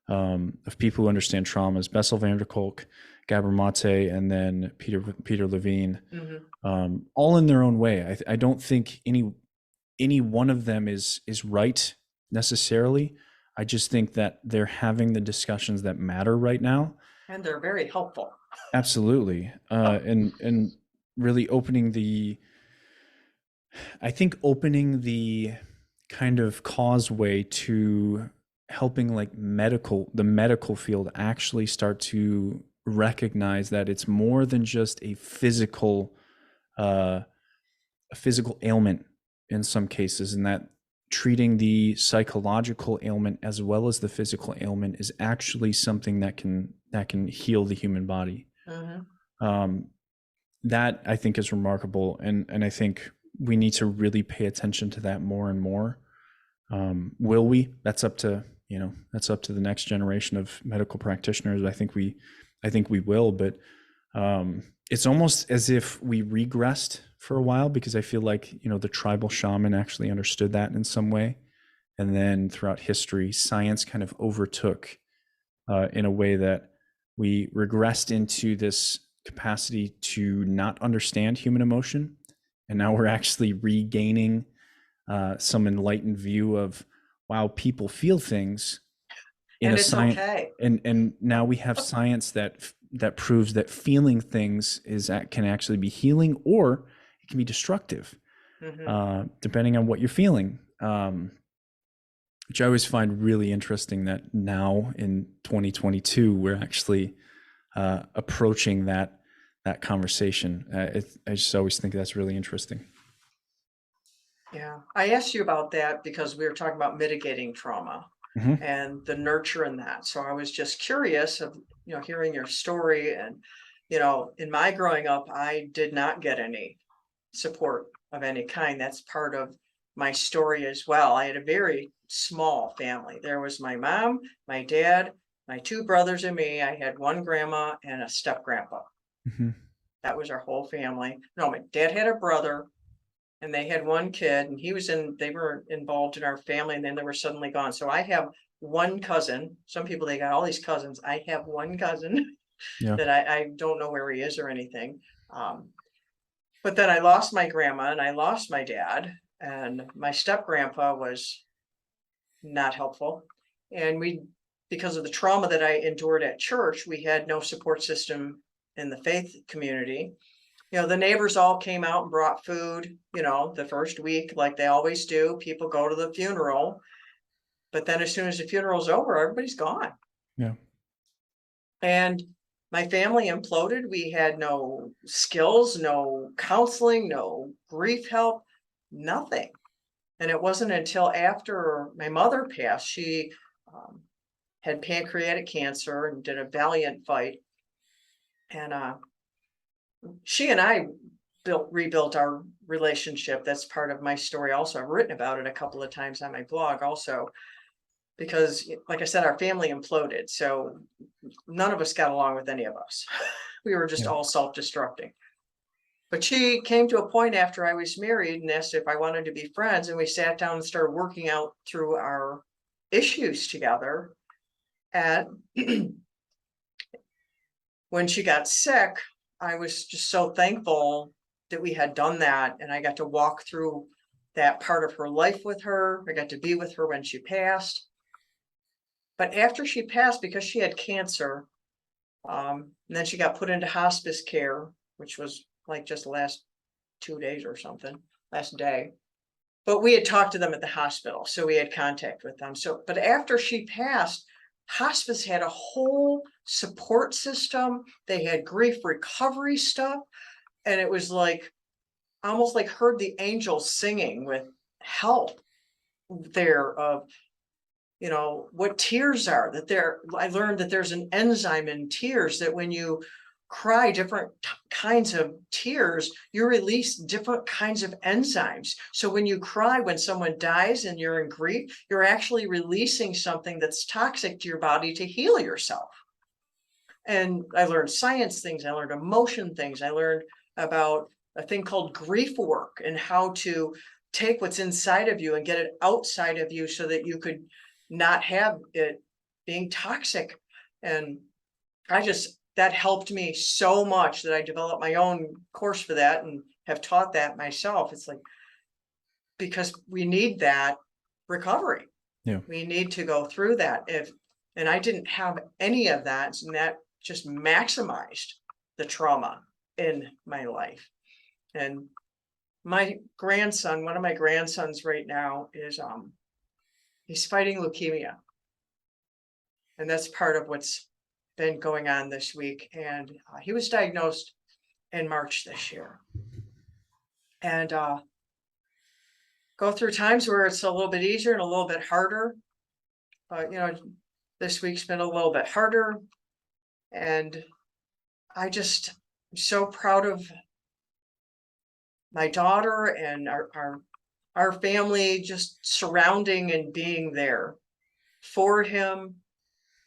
Speaker 1: of people who understand trauma is Bessel van der Kolk, Gabor Mate, and then Peter Levine.
Speaker 2: Mm-hmm.
Speaker 1: All in their own way. I don't think any one of them is right necessarily. I just think that they're having the discussions that matter right now.
Speaker 2: And they're very helpful.
Speaker 1: Absolutely, and really opening the kind of causeway to helping like the medical field actually start to recognize that it's more than just a physical ailment in some cases, and that treating the psychological ailment as well as the physical ailment is actually something that can heal the human body.
Speaker 2: Mm-hmm.
Speaker 1: That I think is remarkable, and I think we need to really pay attention to that more and more. Will we? That's up to the next generation of medical practitioners. I think we will, but it's almost as if we regressed for a while, because I feel like the tribal shaman actually understood that in some way, and then throughout history, science kind of overtook in a way that we regressed into this capacity to not understand human emotion, and now we're actually regaining some enlightened view of, wow, people feel things in
Speaker 2: And
Speaker 1: a
Speaker 2: it's
Speaker 1: science,
Speaker 2: okay.
Speaker 1: and now we have science that proves that feeling things can actually be healing, or it can be destructive, depending on what you're feeling. Which I always find really interesting that now in 2022 we're actually approaching that conversation. I just always think that's really interesting.
Speaker 2: Yeah. I asked you about that because we were talking about mitigating trauma
Speaker 1: Mm-hmm.
Speaker 2: and the nurture in that. So I was just curious of, hearing your story. And, in my growing up, I did not get any support of any kind. That's part of my story as well. I had a very small family. There was my mom, my dad, my two brothers, and me. I had one grandma and a step grandpa.
Speaker 1: Mm-hmm.
Speaker 2: That was our whole family. No, my dad had a brother, and they had one kid, and they were involved in our family, and then they were suddenly gone. So I have one cousin. Some people, they got all these cousins. I have one cousin
Speaker 1: Yeah.
Speaker 2: that I don't know where he is or anything. But then I lost my grandma and I lost my dad, and my step grandpa was not helpful. And because of the trauma that I endured at church, we had no support system in the faith community. The neighbors all came out and brought food, the first week, like they always do. People go to the funeral, but then as soon as the funeral's over, everybody's gone.
Speaker 1: Yeah.
Speaker 2: And my family imploded. We had no skills, no counseling, no grief help, nothing. And it wasn't until after my mother passed, she had pancreatic cancer and did a valiant fight. And she and I rebuilt our relationship. That's part of my story also. I've written about it a couple of times on my blog also, because like I said, our family imploded. So none of us got along with any of us. We were just
Speaker 1: Yeah.
Speaker 2: all self-destructing. But she came to a point after I was married and asked if I wanted to be friends. And we sat down and started working out through our issues together. And when she got sick, I was just so thankful that we had done that. And I got to walk through that part of her life with her. I got to be with her when she passed. But after she passed, because she had cancer, and then she got put into hospice care, which was like just the last 2 days or something, last day. But we had talked to them at the hospital, so we had contact with them. So, but after she passed, hospice had a whole support system. They had grief recovery stuff. And it was like, almost like heard the angels singing with help there of, what tears are, I learned that there's an enzyme in tears that when you cry different kinds of tears, you release different kinds of enzymes. So when you cry, when someone dies and you're in grief, you're actually releasing something that's toxic to your body to heal yourself. And I learned science things, I learned emotion things, I learned about a thing called grief work and how to take what's inside of you and get it outside of you so that you could not have it being toxic. And that helped me so much that I developed my own course for that and have taught that myself. It's like, because we need that recovery.
Speaker 1: Yeah.
Speaker 2: We need to go through that. And I didn't have any of that, and that just maximized the trauma in my life. And my grandson, one of my grandsons right now is he's fighting leukemia. And that's part of what's been going on this week. And he was diagnosed in March this year. And go through times where it's a little bit easier and a little bit harder. But this week's been a little bit harder. And I'm so proud of my daughter and our family just surrounding and being there for him.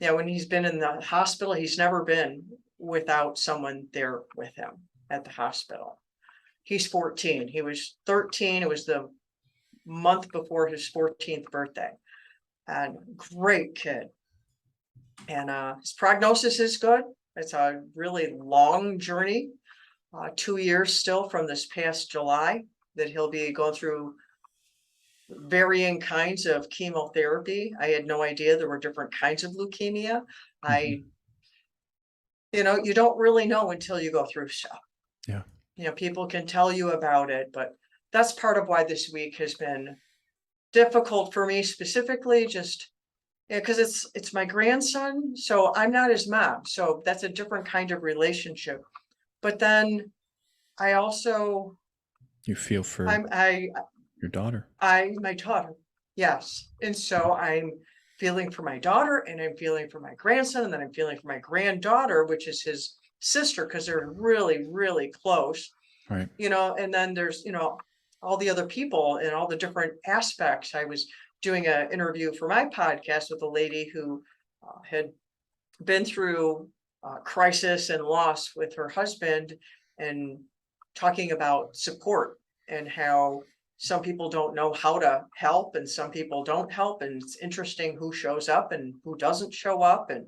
Speaker 2: When he's been in the hospital, he's never been without someone there with him at the hospital. He's 14. He was 13. It was the month before his 14th birthday. And great kid. And his prognosis is good. It's a really long journey. 2 years still from this past July that he'll be going through varying kinds of chemotherapy. I had no idea there were different kinds of leukemia. You don't really know until you go through stuff.
Speaker 1: Yeah.
Speaker 2: People can tell you about it, but that's part of why this week has been difficult for me specifically, just because it's my grandson, so I'm not his mom, so that's a different kind of relationship. But then I also
Speaker 1: You feel for your daughter.
Speaker 2: my daughter, yes, and so I'm feeling for my daughter, and I'm feeling for my grandson, and then I'm feeling for my granddaughter, which is his sister, because they're really, really close.
Speaker 1: Right.
Speaker 2: And then there's all the other people and all the different aspects. I was doing an interview for my podcast with a lady who had been through crisis and loss with her husband, and talking about support and how some people don't know how to help and some people don't help. And it's interesting who shows up and who doesn't show up and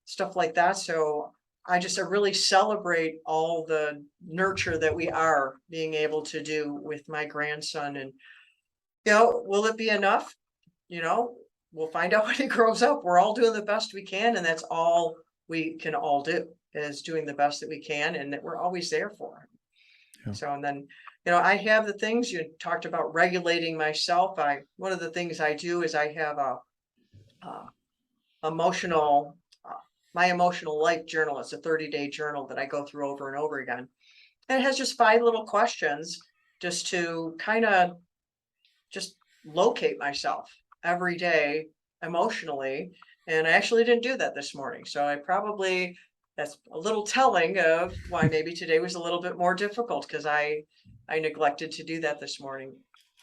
Speaker 2: stuff like that. So I really celebrate all the nurture that we are being able to do with my grandson. And, will it be enough? We'll find out when he grows up. We're all doing the best we can. And that's all we can all do, is doing the best that we can, and that we're always there for him. Yeah. So, and then, I have the things you talked about, regulating myself. One of the things I do is I have my emotional life journal. It's a 30-day journal that I go through over and over again. And it has just 5 little questions just to kind of just locate myself every day emotionally. And I actually didn't do that this morning. So I probably, that's a little telling of why maybe today was a little bit more difficult, because I neglected to do that this morning.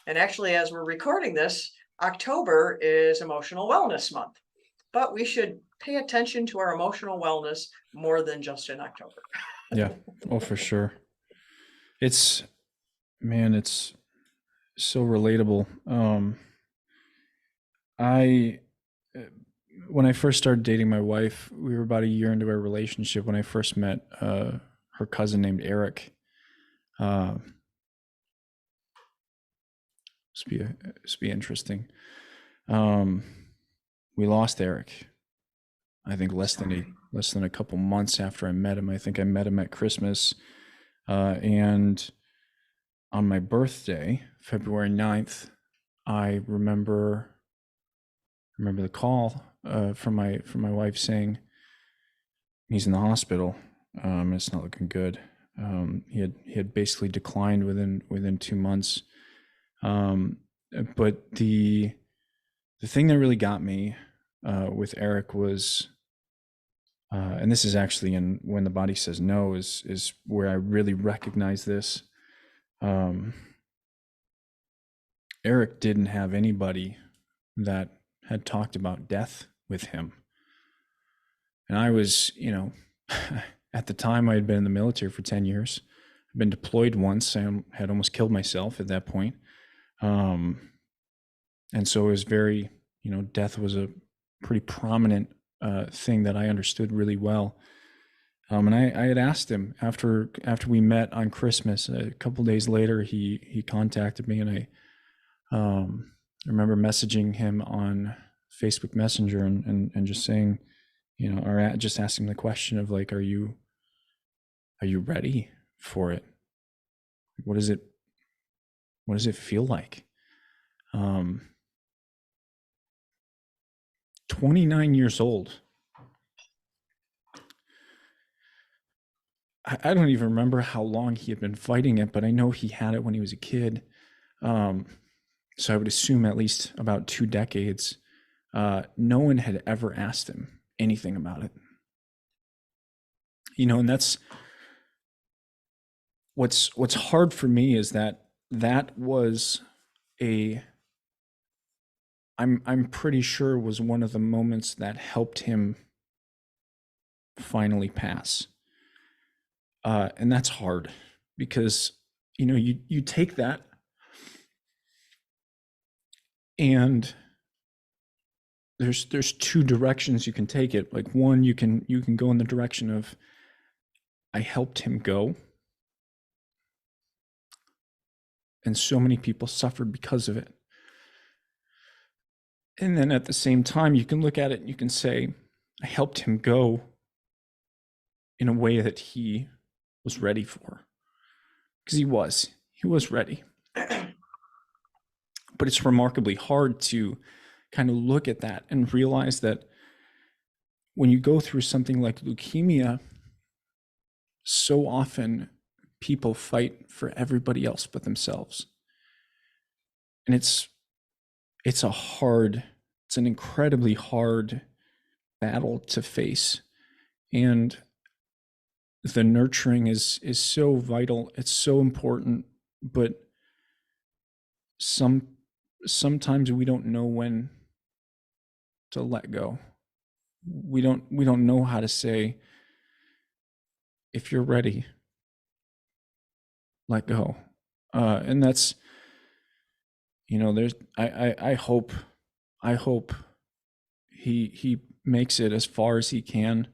Speaker 2: And actually, as we're recording this, October is Emotional Wellness Month, but we should pay attention to our emotional wellness more than just in October.
Speaker 1: Yeah. Oh, for sure. It's, man, it's so relatable. I when I first started dating my wife, we were about a year into our relationship when I first met her cousin named Eric. Uh, this be interesting. Um, we lost Eric. I think less than a couple months after I met him. I think I met him at Christmas, and on my birthday, February 9th, I remember the call from my wife saying he's in the hospital. It's not looking good. He had basically declined within 2 months. But the thing that really got me with Eric was, and this is actually in When the Body Says No, is where I really recognize this. Eric didn't have anybody that had talked about death with him. And I was, at the time I had been in the military for 10 years. I'd been deployed once. I had almost killed myself at that point. And so it was very, death was a pretty prominent thing that I understood really well. And I had asked him after we met on Christmas, a couple days later, he contacted me, and I remember messaging him on Facebook Messenger and just saying, or just asking him the question of like, are you ready for it? What does it feel like? 29 years old. I don't even remember how long he had been fighting it, but I know he had it when he was a kid. So I would assume at least about 2 decades. No one had ever asked him anything about it. And that's what's hard for me is that was I'm pretty sure was one of the moments that helped him finally pass. And that's hard because, you take that and there's 2 directions you can take it. Like, one, you can go in the direction of, I helped him go, and so many people suffered because of it. And then at the same time, you can look at it and you can say, I helped him go in a way that he was ready for. Because he was ready. But it's remarkably hard to kind of look at that and realize that when you go through something like leukemia, so often people fight for everybody else but themselves. And it's an incredibly hard battle to face. And the nurturing is so vital. It's so important, but sometimes we don't know when to let go. We don't know how to say, if you're ready, let go. And that's, there's, I hope he makes it as far as he can.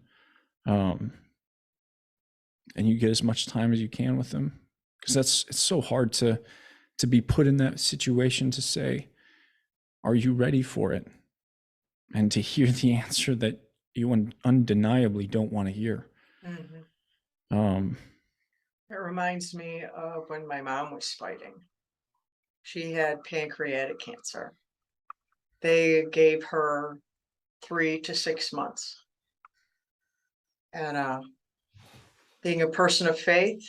Speaker 1: And you get as much time as you can with him, because it's so hard to be put in that situation to say, are you ready for it? And to hear the answer that you undeniably don't want to hear.
Speaker 2: Mm-hmm. It reminds me of when my mom was fighting. She had pancreatic cancer. They gave her 3 to 6 months. And being a person of faith,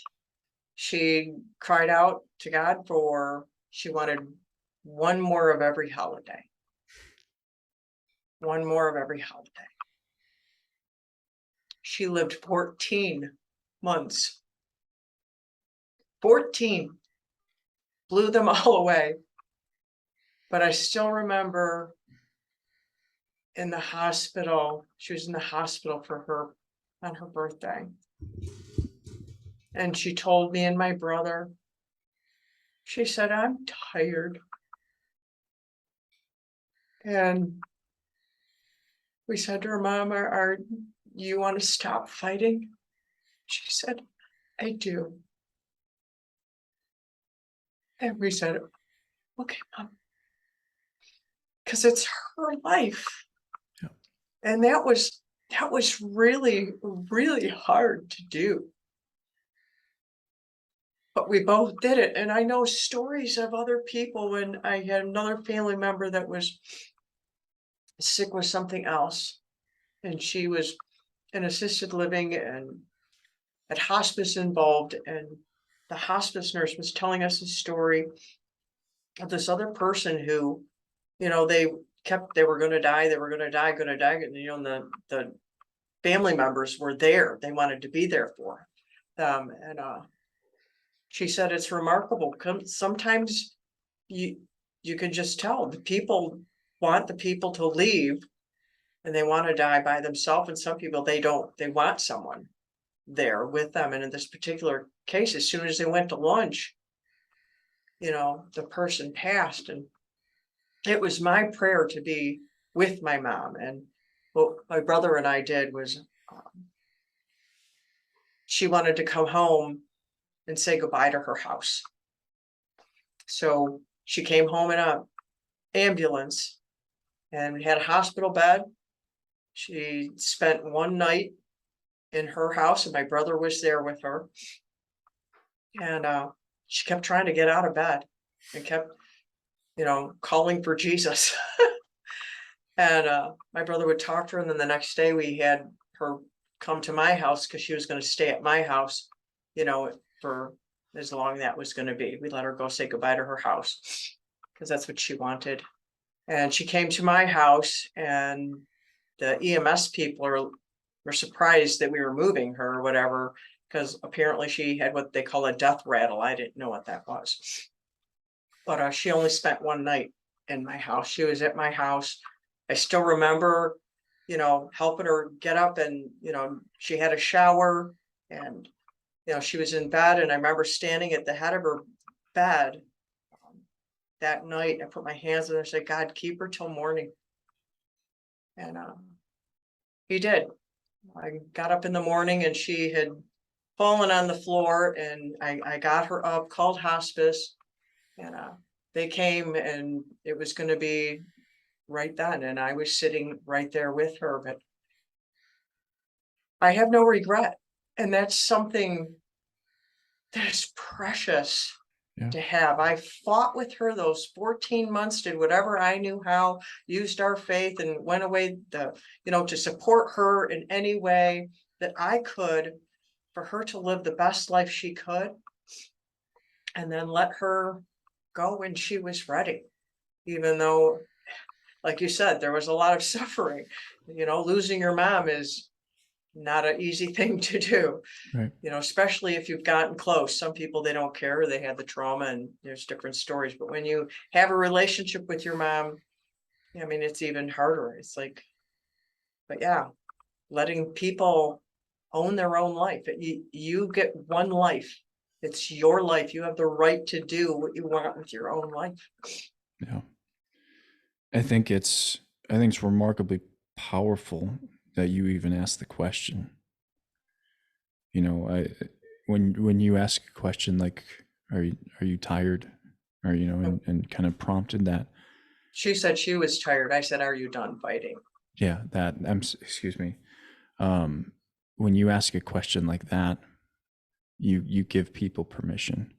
Speaker 2: she cried out to God she wanted one more of every holiday. One more of every holiday. She lived 14 months. 14. Blew them all away. But I still remember in the hospital, she was in the hospital on her birthday. And she told me and my brother, she said, "I'm tired." And we said to her, "Mom, are you want to stop fighting?" She said, "I do." And we said, "Okay, Mom," because it's her life.
Speaker 1: Yeah.
Speaker 2: And that was really, really hard to do. But we both did it. And I know stories of other people when I had another family member that was sick with something else. And she was in assisted living and had hospice involved. And the hospice nurse was telling us a story of this other person who, they were going to die, going to die. And, the family members were there. They wanted to be there for them. And she said, it's remarkable. Sometimes you can just tell the people want the people to leave and they want to die by themselves. And some people, they don't, they want someone there with them. And in this particular case, as soon as they went to lunch, the person passed. And it was my prayer to be with my mom. And what my brother and I did was she wanted to come home and say goodbye to her house. So she came home in an ambulance and we had a hospital bed. She spent one night in her house and my brother was there with her. And she kept trying to get out of bed and kept, calling for Jesus. And my brother would talk to her. And then the next day we had her come to my house because she was going to stay at my house, for as long that was going to be. We let her go say goodbye to her house because that's what she wanted. And she came to my house and the EMS people were surprised that we were moving her or whatever, because apparently she had what they call a death rattle. I didn't know what that was. But she only spent one night in my house. She was at my house. I still remember, helping her get up and, she had a shower and, she was in bed. And I remember standing at the head of her bed that night. I put my hands on her and said, "God, keep her till morning." And he did. I got up in the morning and she had fallen on the floor and I got her up, called hospice, and they came and it was going to be right then. And I was sitting right there with her, but I have no regret. And that's something that is precious to have. I fought with her those 14 months, did whatever I knew how, used our faith and went away to support her in any way that I could for her to live the best life she could. And then let her go when she was ready, even though, like you said, there was a lot of suffering. Losing your mom is not an easy thing to do,
Speaker 1: Right.
Speaker 2: Especially if you've gotten close. Some people, they don't care. They had the trauma and there's different stories. But when you have a relationship with your mom, it's even harder. It's like, but yeah, letting people own their own life. You get one life. It's your life. You have the right to do what you want with your own life.
Speaker 1: Yeah. I think it's remarkably powerful that you even asked the question. When you ask a question like, are you tired? Or, and kind of prompted that.
Speaker 2: She said she was tired. I said, "Are you done fighting?"
Speaker 1: Yeah, excuse me. When you ask a question like that, you give people permission.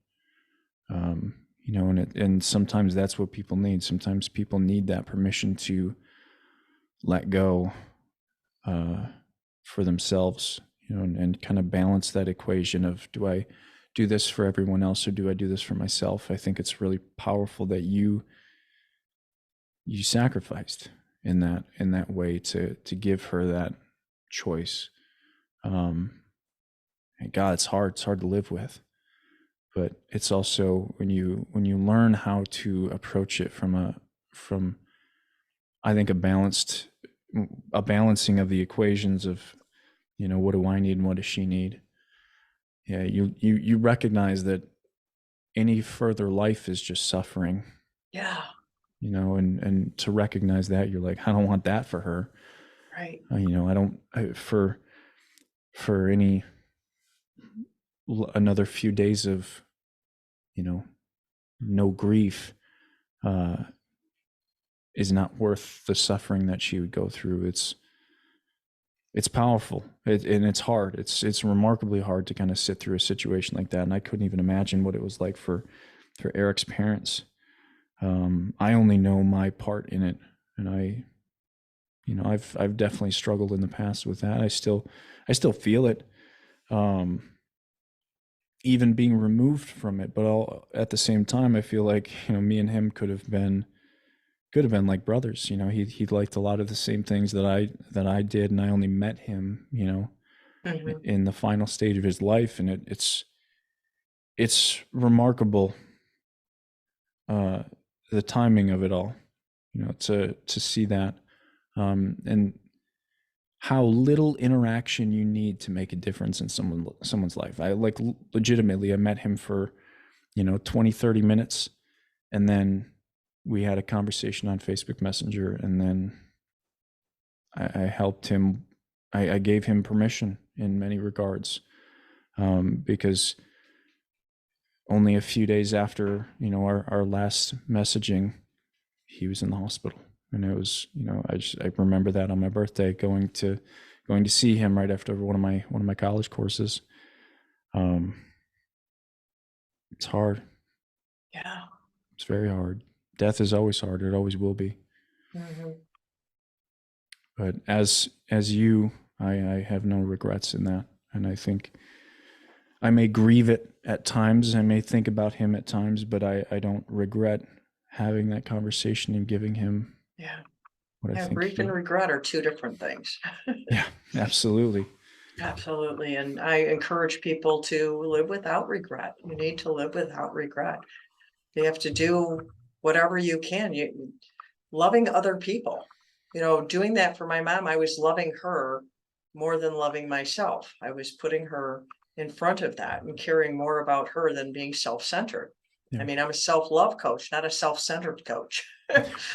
Speaker 1: And sometimes that's what people need. Sometimes people need that permission to let go for themselves, and kind of balance that equation of, do I do this for everyone else or do I do this for myself? I think it's really powerful that you sacrificed in that way to give her that choice. And God, it's hard to live with. But it's also when you learn how to approach it from I think a balancing of the equations of, what do I need and what does she need? Yeah, you recognize that any further life is just suffering,
Speaker 2: Yeah,
Speaker 1: and to recognize that, you're like, I don't want that for her.
Speaker 2: right.
Speaker 1: I don't for any another few days of, you know no grief, uh is not worth the suffering that she would go through. It's powerful, and it's hard. It's remarkably hard to kind of sit through a situation like that, and I couldn't even imagine what it was like for Eric's parents. I only know my part in it, and I've definitely struggled in the past with that. I still feel it, um, even being removed from it. But at the same time, I feel like, me and him could have been like brothers. He liked a lot of the same things that I did, and I only met him,
Speaker 2: Hmm.
Speaker 1: in the final stage of his life, and it's remarkable, uh, the timing of it all, to see that, and how little interaction you need to make a difference in someone's life. I like legitimately, I met him for 20, 30 minutes, and then we had a conversation on Facebook Messenger, and then I helped him. I gave him permission in many regards, because only a few days after, our last messaging, he was in the hospital, and it was, I remember that on my birthday, going to see him right after one of my college courses. Um, it's hard.
Speaker 2: Yeah.
Speaker 1: It's very hard. Death is always hard. It always will be.
Speaker 2: Hmm.
Speaker 1: But as you, I have no regrets in that, and I think I may grieve it at times. I may think about him at times, but I don't regret having that conversation and giving him
Speaker 2: Yeah.
Speaker 1: what I
Speaker 2: Yeah.
Speaker 1: think
Speaker 2: Grief and
Speaker 1: he.
Speaker 2: regret are two different things.
Speaker 1: Yeah, absolutely.
Speaker 2: Absolutely. And I encourage people to live without regret. You need to live without regret. You have to do whatever you can. Loving other people, doing that for my mom, I was loving her more than loving myself. I was putting her in front of that and caring more about her than being self-centered. I
Speaker 1: Yeah.
Speaker 2: mean, I'm a self-love coach, not a self-centered coach.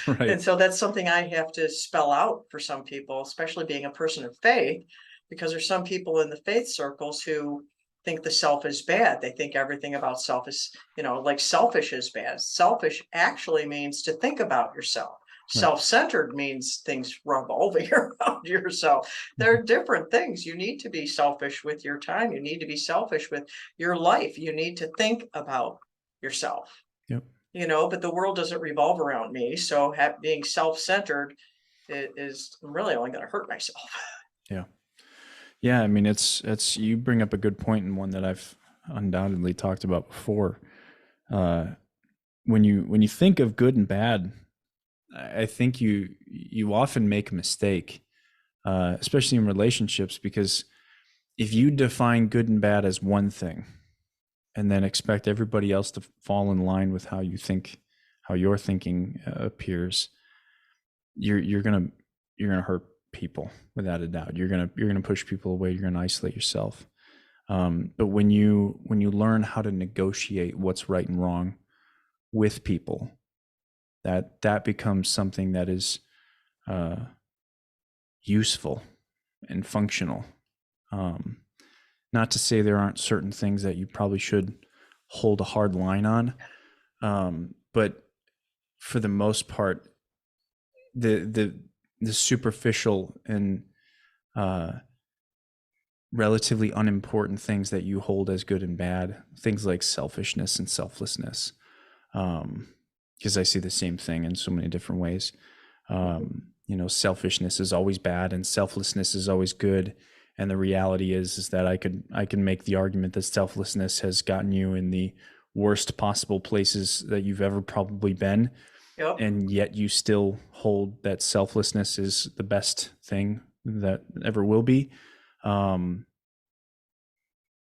Speaker 1: Right.
Speaker 2: And so that's something I have to spell out for some people, especially being a person of faith, because there's some people in the faith circles who think the self is bad. They think everything about self is, like selfish is bad. Selfish actually means to think about yourself.
Speaker 1: Right.
Speaker 2: Self-centered means things revolving around yourself.
Speaker 1: Mhm.
Speaker 2: They're different things. You need to be selfish with your time. You need to be selfish with your life. You need to think about yourself,
Speaker 1: Yep.
Speaker 2: but the world doesn't revolve around me. So being self-centered is really only going to hurt myself.
Speaker 1: Yeah. Yeah. I mean, it's you bring up a good point, and one that I've undoubtedly talked about before. Uh, when you think of good and bad, I think you often make a mistake, especially in relationships, because if you define good and bad as one thing, and then expect everybody else to fall in line with how your thinking appears, you're gonna hurt people without a doubt. You're gonna push people away. You're gonna isolate yourself. But when you learn how to negotiate what's right and wrong with people, that becomes something that is, uh, useful and functional. Um, Not to say there aren't certain things that you probably should hold a hard line on, but for the most part, the superficial and, uh, relatively unimportant things that you hold as good and bad, things like selfishness and selflessness, because I see the same thing in so many different ways.
Speaker 2: Mhm.
Speaker 1: Selfishness is always bad and selflessness is always good. And the reality is that I can make the argument that selflessness has gotten you in the worst possible places that you've ever probably been,
Speaker 2: Yep.
Speaker 1: and yet you still hold that selflessness is the best thing that ever will be.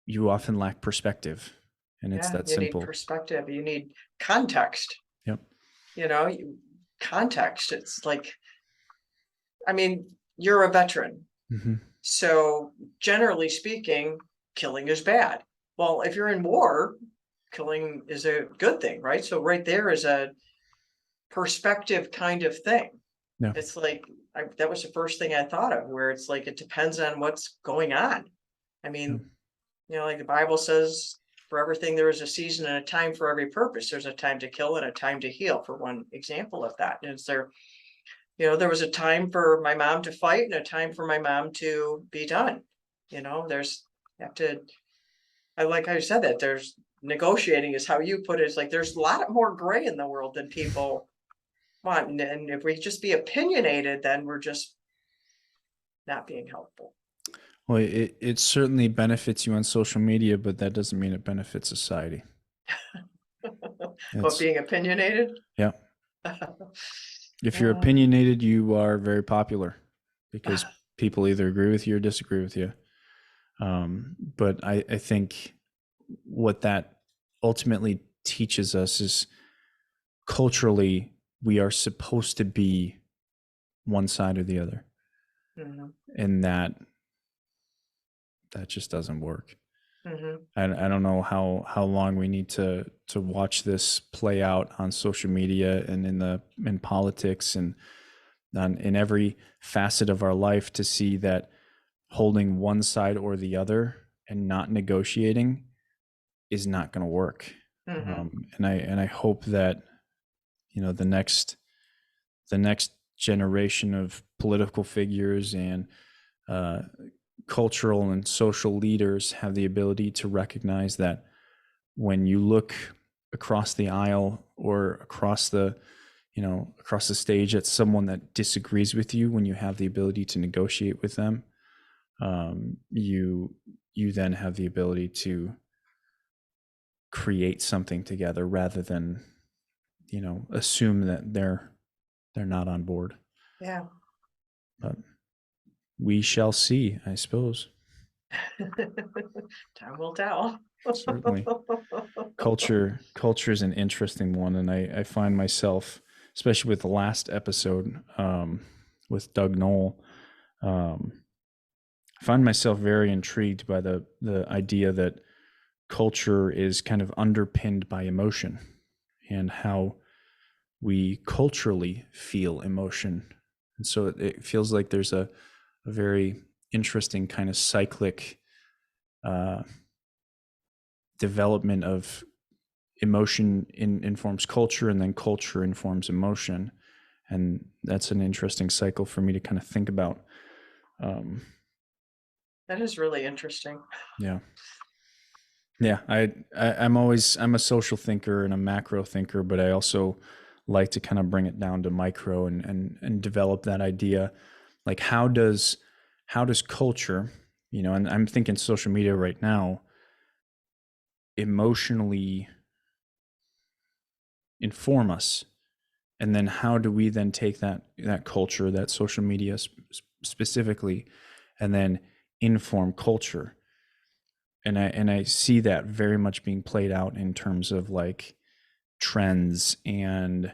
Speaker 1: you often lack perspective, and it's
Speaker 2: Yeah,
Speaker 1: that
Speaker 2: you need
Speaker 1: simple.
Speaker 2: perspective, you need context,
Speaker 1: Yep.
Speaker 2: context. It's like, I mean, you're a veteran.
Speaker 1: Hmm.
Speaker 2: So generally speaking, killing is bad. Well, if you're in war, killing is a good thing, right? So right there is a perspective kind of thing.
Speaker 1: Yeah.
Speaker 2: It's like that was the first thing I thought of, where it's like it depends on what's going on. I
Speaker 1: Yeah.
Speaker 2: mean, like the Bible says, for everything there is a season and a time for every purpose. There's a time to kill and a time to heal, for one example of that. And there was a time for my mom to fight and a time for my mom to be done. There's you have to I like how you said that there's negotiating is how you put it. It's like there's a lot more gray in the world than people want. And if we just be opinionated, then we're just not being helpful.
Speaker 1: Well, it certainly benefits you on social media, but that doesn't mean it benefits society.
Speaker 2: But
Speaker 1: It's
Speaker 2: being opinionated.
Speaker 1: Yeah. If you're opinionated, you are very popular because people either agree with you or disagree with you. But I think what that ultimately teaches us is culturally, we are supposed to be one side or the other.
Speaker 2: Mhm,
Speaker 1: And that just doesn't work.
Speaker 2: mhm.
Speaker 1: I don't know how long we need to watch this play out on social media and in politics and in every facet of our life, to see that holding one side or the other and not negotiating is not going to work.
Speaker 2: Mhm.
Speaker 1: And I hope that the next generation of political figures and uh, cultural and social leaders have the ability to recognize that when you look across the aisle or across the stage at someone that disagrees with you, when you have the ability to negotiate with them, you then have the ability to create something together rather than assume that they're not on board.
Speaker 2: Yeah.
Speaker 1: But we shall see, I suppose.
Speaker 2: Time will tell.
Speaker 1: Certainly. Culture is an interesting one, and I find myself, especially with the last episode, with Doug Knoll, um, I find myself very intrigued by the idea that culture is kind of underpinned by emotion, and how we culturally feel emotion. And so it feels like there's a very interesting kind of cyclic uh, development of emotion informs culture, and then culture informs emotion. And that's an interesting cycle for me to kind of think about. Um,
Speaker 2: That is really interesting.
Speaker 1: yeah. Yeah, I'm a social thinker and a macro thinker, but I also like to kind of bring it down to micro and develop that idea. Like how does culture, and I'm thinking social media right now, emotionally inform us, and then how do we then take that culture, that social media specifically, and then inform culture. And I see that very much being played out in terms of like trends and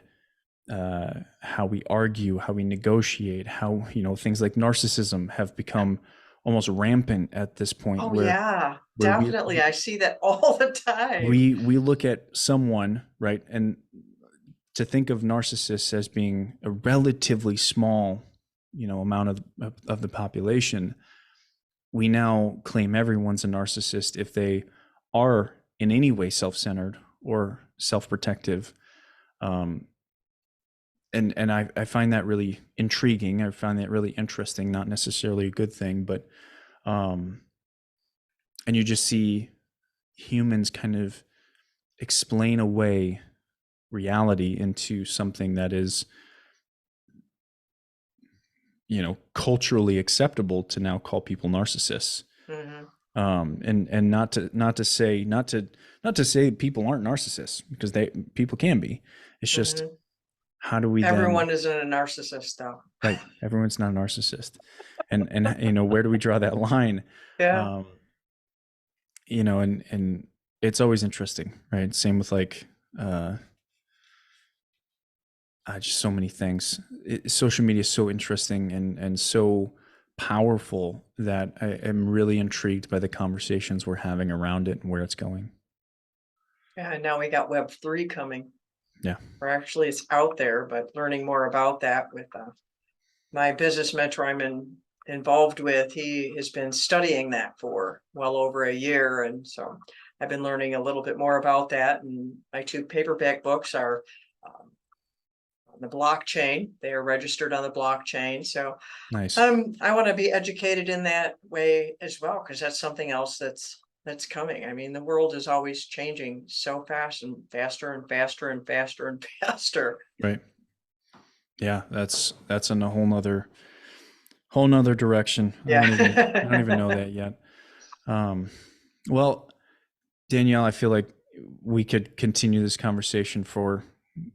Speaker 1: how we argue, how we negotiate, how things like narcissism have become almost rampant at this point,
Speaker 2: Oh
Speaker 1: where
Speaker 2: yeah,
Speaker 1: where we
Speaker 2: definitely. I see that all the time.
Speaker 1: we look at someone, right, and to think of narcissists as being a relatively small amount of the population, we now claim everyone's a narcissist if they are in any way self-centered or self-protective. um, and I find that really intriguing. I find that really interesting, not necessarily a good thing, but um, and you just see humans kind of explain away reality into something that is culturally acceptable to now call people narcissists.
Speaker 2: Mhm,
Speaker 1: And not to say people aren't narcissists, because people can be. It's just,
Speaker 2: mhm.
Speaker 1: how do we then,
Speaker 2: Everyone isn't a narcissist, though.
Speaker 1: right, everyone's not a narcissist, and where do we draw that line?
Speaker 2: Yeah.
Speaker 1: um you know, and it's always interesting, right? Same with like just so many things. Social media is so interesting and so powerful that I am really intrigued by the conversations we're having around it and where it's going.
Speaker 2: Yeah, and now we got Web3 coming.
Speaker 1: Yeah.
Speaker 2: Or actually it's out there, but learning more about that with my business mentor involved with, he has been studying that for well over a year. And so I've been learning a little bit more about that. And my 2 paperback books are um, on the blockchain. They are registered on the blockchain. So
Speaker 1: Nice.
Speaker 2: I want to be educated in that way as well, because that's something else that's coming. I mean, the world is always changing so fast and faster and faster and faster and faster.
Speaker 1: Right. Yeah, that's in a whole nother direction. I don't even know
Speaker 2: Yeah.
Speaker 1: that yet. Um, well, Danielle, I feel like we could continue this conversation for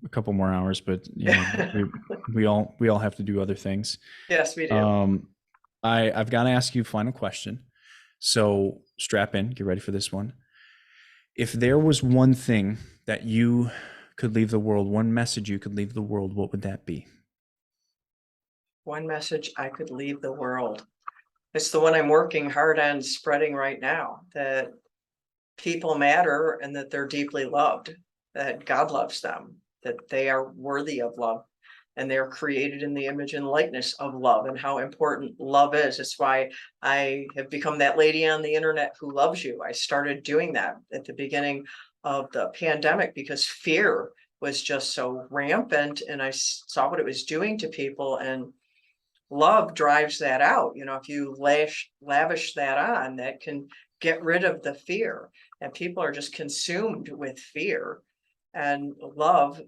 Speaker 1: a couple more hours, but you know, we all have to do other things.
Speaker 2: Yes, we do.
Speaker 1: Um, I've got to ask you a final question. So strap in, get ready for this one. If there was one thing that you could leave the world, one message you could leave the world, what would that be?
Speaker 2: One message I could leave the world. It's the one I'm working hard on spreading right now, that people matter and that they're deeply loved, that God loves them, that they are worthy of love, and they're created in the image and likeness of love, and how important love is. It's why I have become that lady on the internet who loves you. I started doing that at the beginning of the pandemic because fear was just so rampant, and I saw what it was doing to people, and love drives that out. You know, if you lavish that on, that can get rid of the fear. And people are just consumed with fear. And love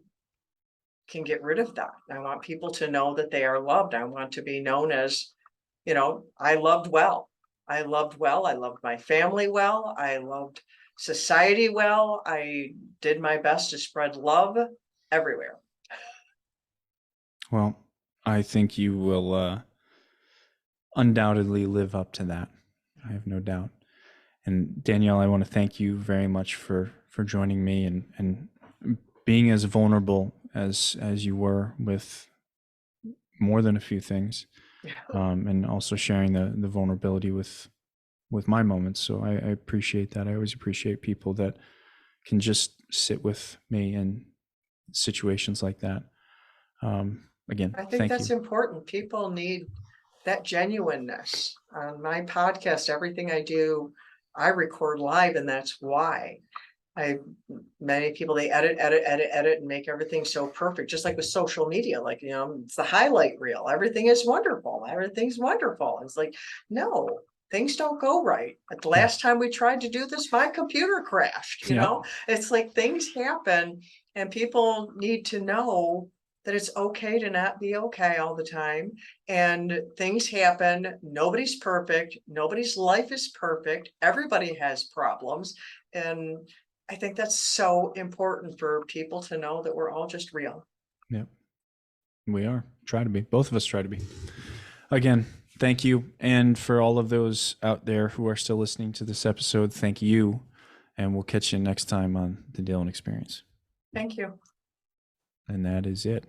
Speaker 2: can get rid of that. I want people to know that they are loved. I want to be known as, you know, I loved well. I loved well. I loved my family well. I loved society well. I did my best to spread love everywhere.
Speaker 1: Well, I think you will undoubtedly live up to that. I have no doubt. And Danielle, I want to thank you very much for joining me and being as vulnerable as you were with more than a few things, and also sharing the vulnerability with my moments. So I appreciate that. I always appreciate people that can just sit with me in situations like that. Again,
Speaker 2: I think
Speaker 1: thank
Speaker 2: that's
Speaker 1: you.
Speaker 2: important. People need that genuineness. On my podcast, everything I do, I record live, and that's why. I Many people, they edit and make everything so perfect, just like with social media. Like, you know, it's the highlight reel. Everything is wonderful. Everything's wonderful. It's like, no, things don't go right. The
Speaker 1: Yeah.
Speaker 2: last time we tried to do this, my computer crashed, you
Speaker 1: Yep.
Speaker 2: know? It's like things happen, and people need to know that it's okay to not be okay all the time. And things happen. Nobody's perfect. Nobody's life is perfect. Everybody has problems. And I think that's so important for people to know that we're all just real.
Speaker 1: Yep. We are. Try to be. Both of us try to be. Again, thank you. And for all of those out there who are still listening to this episode, thank you. And we'll catch you next time on the Dylan Experience.
Speaker 2: Thank you.
Speaker 1: And that is it.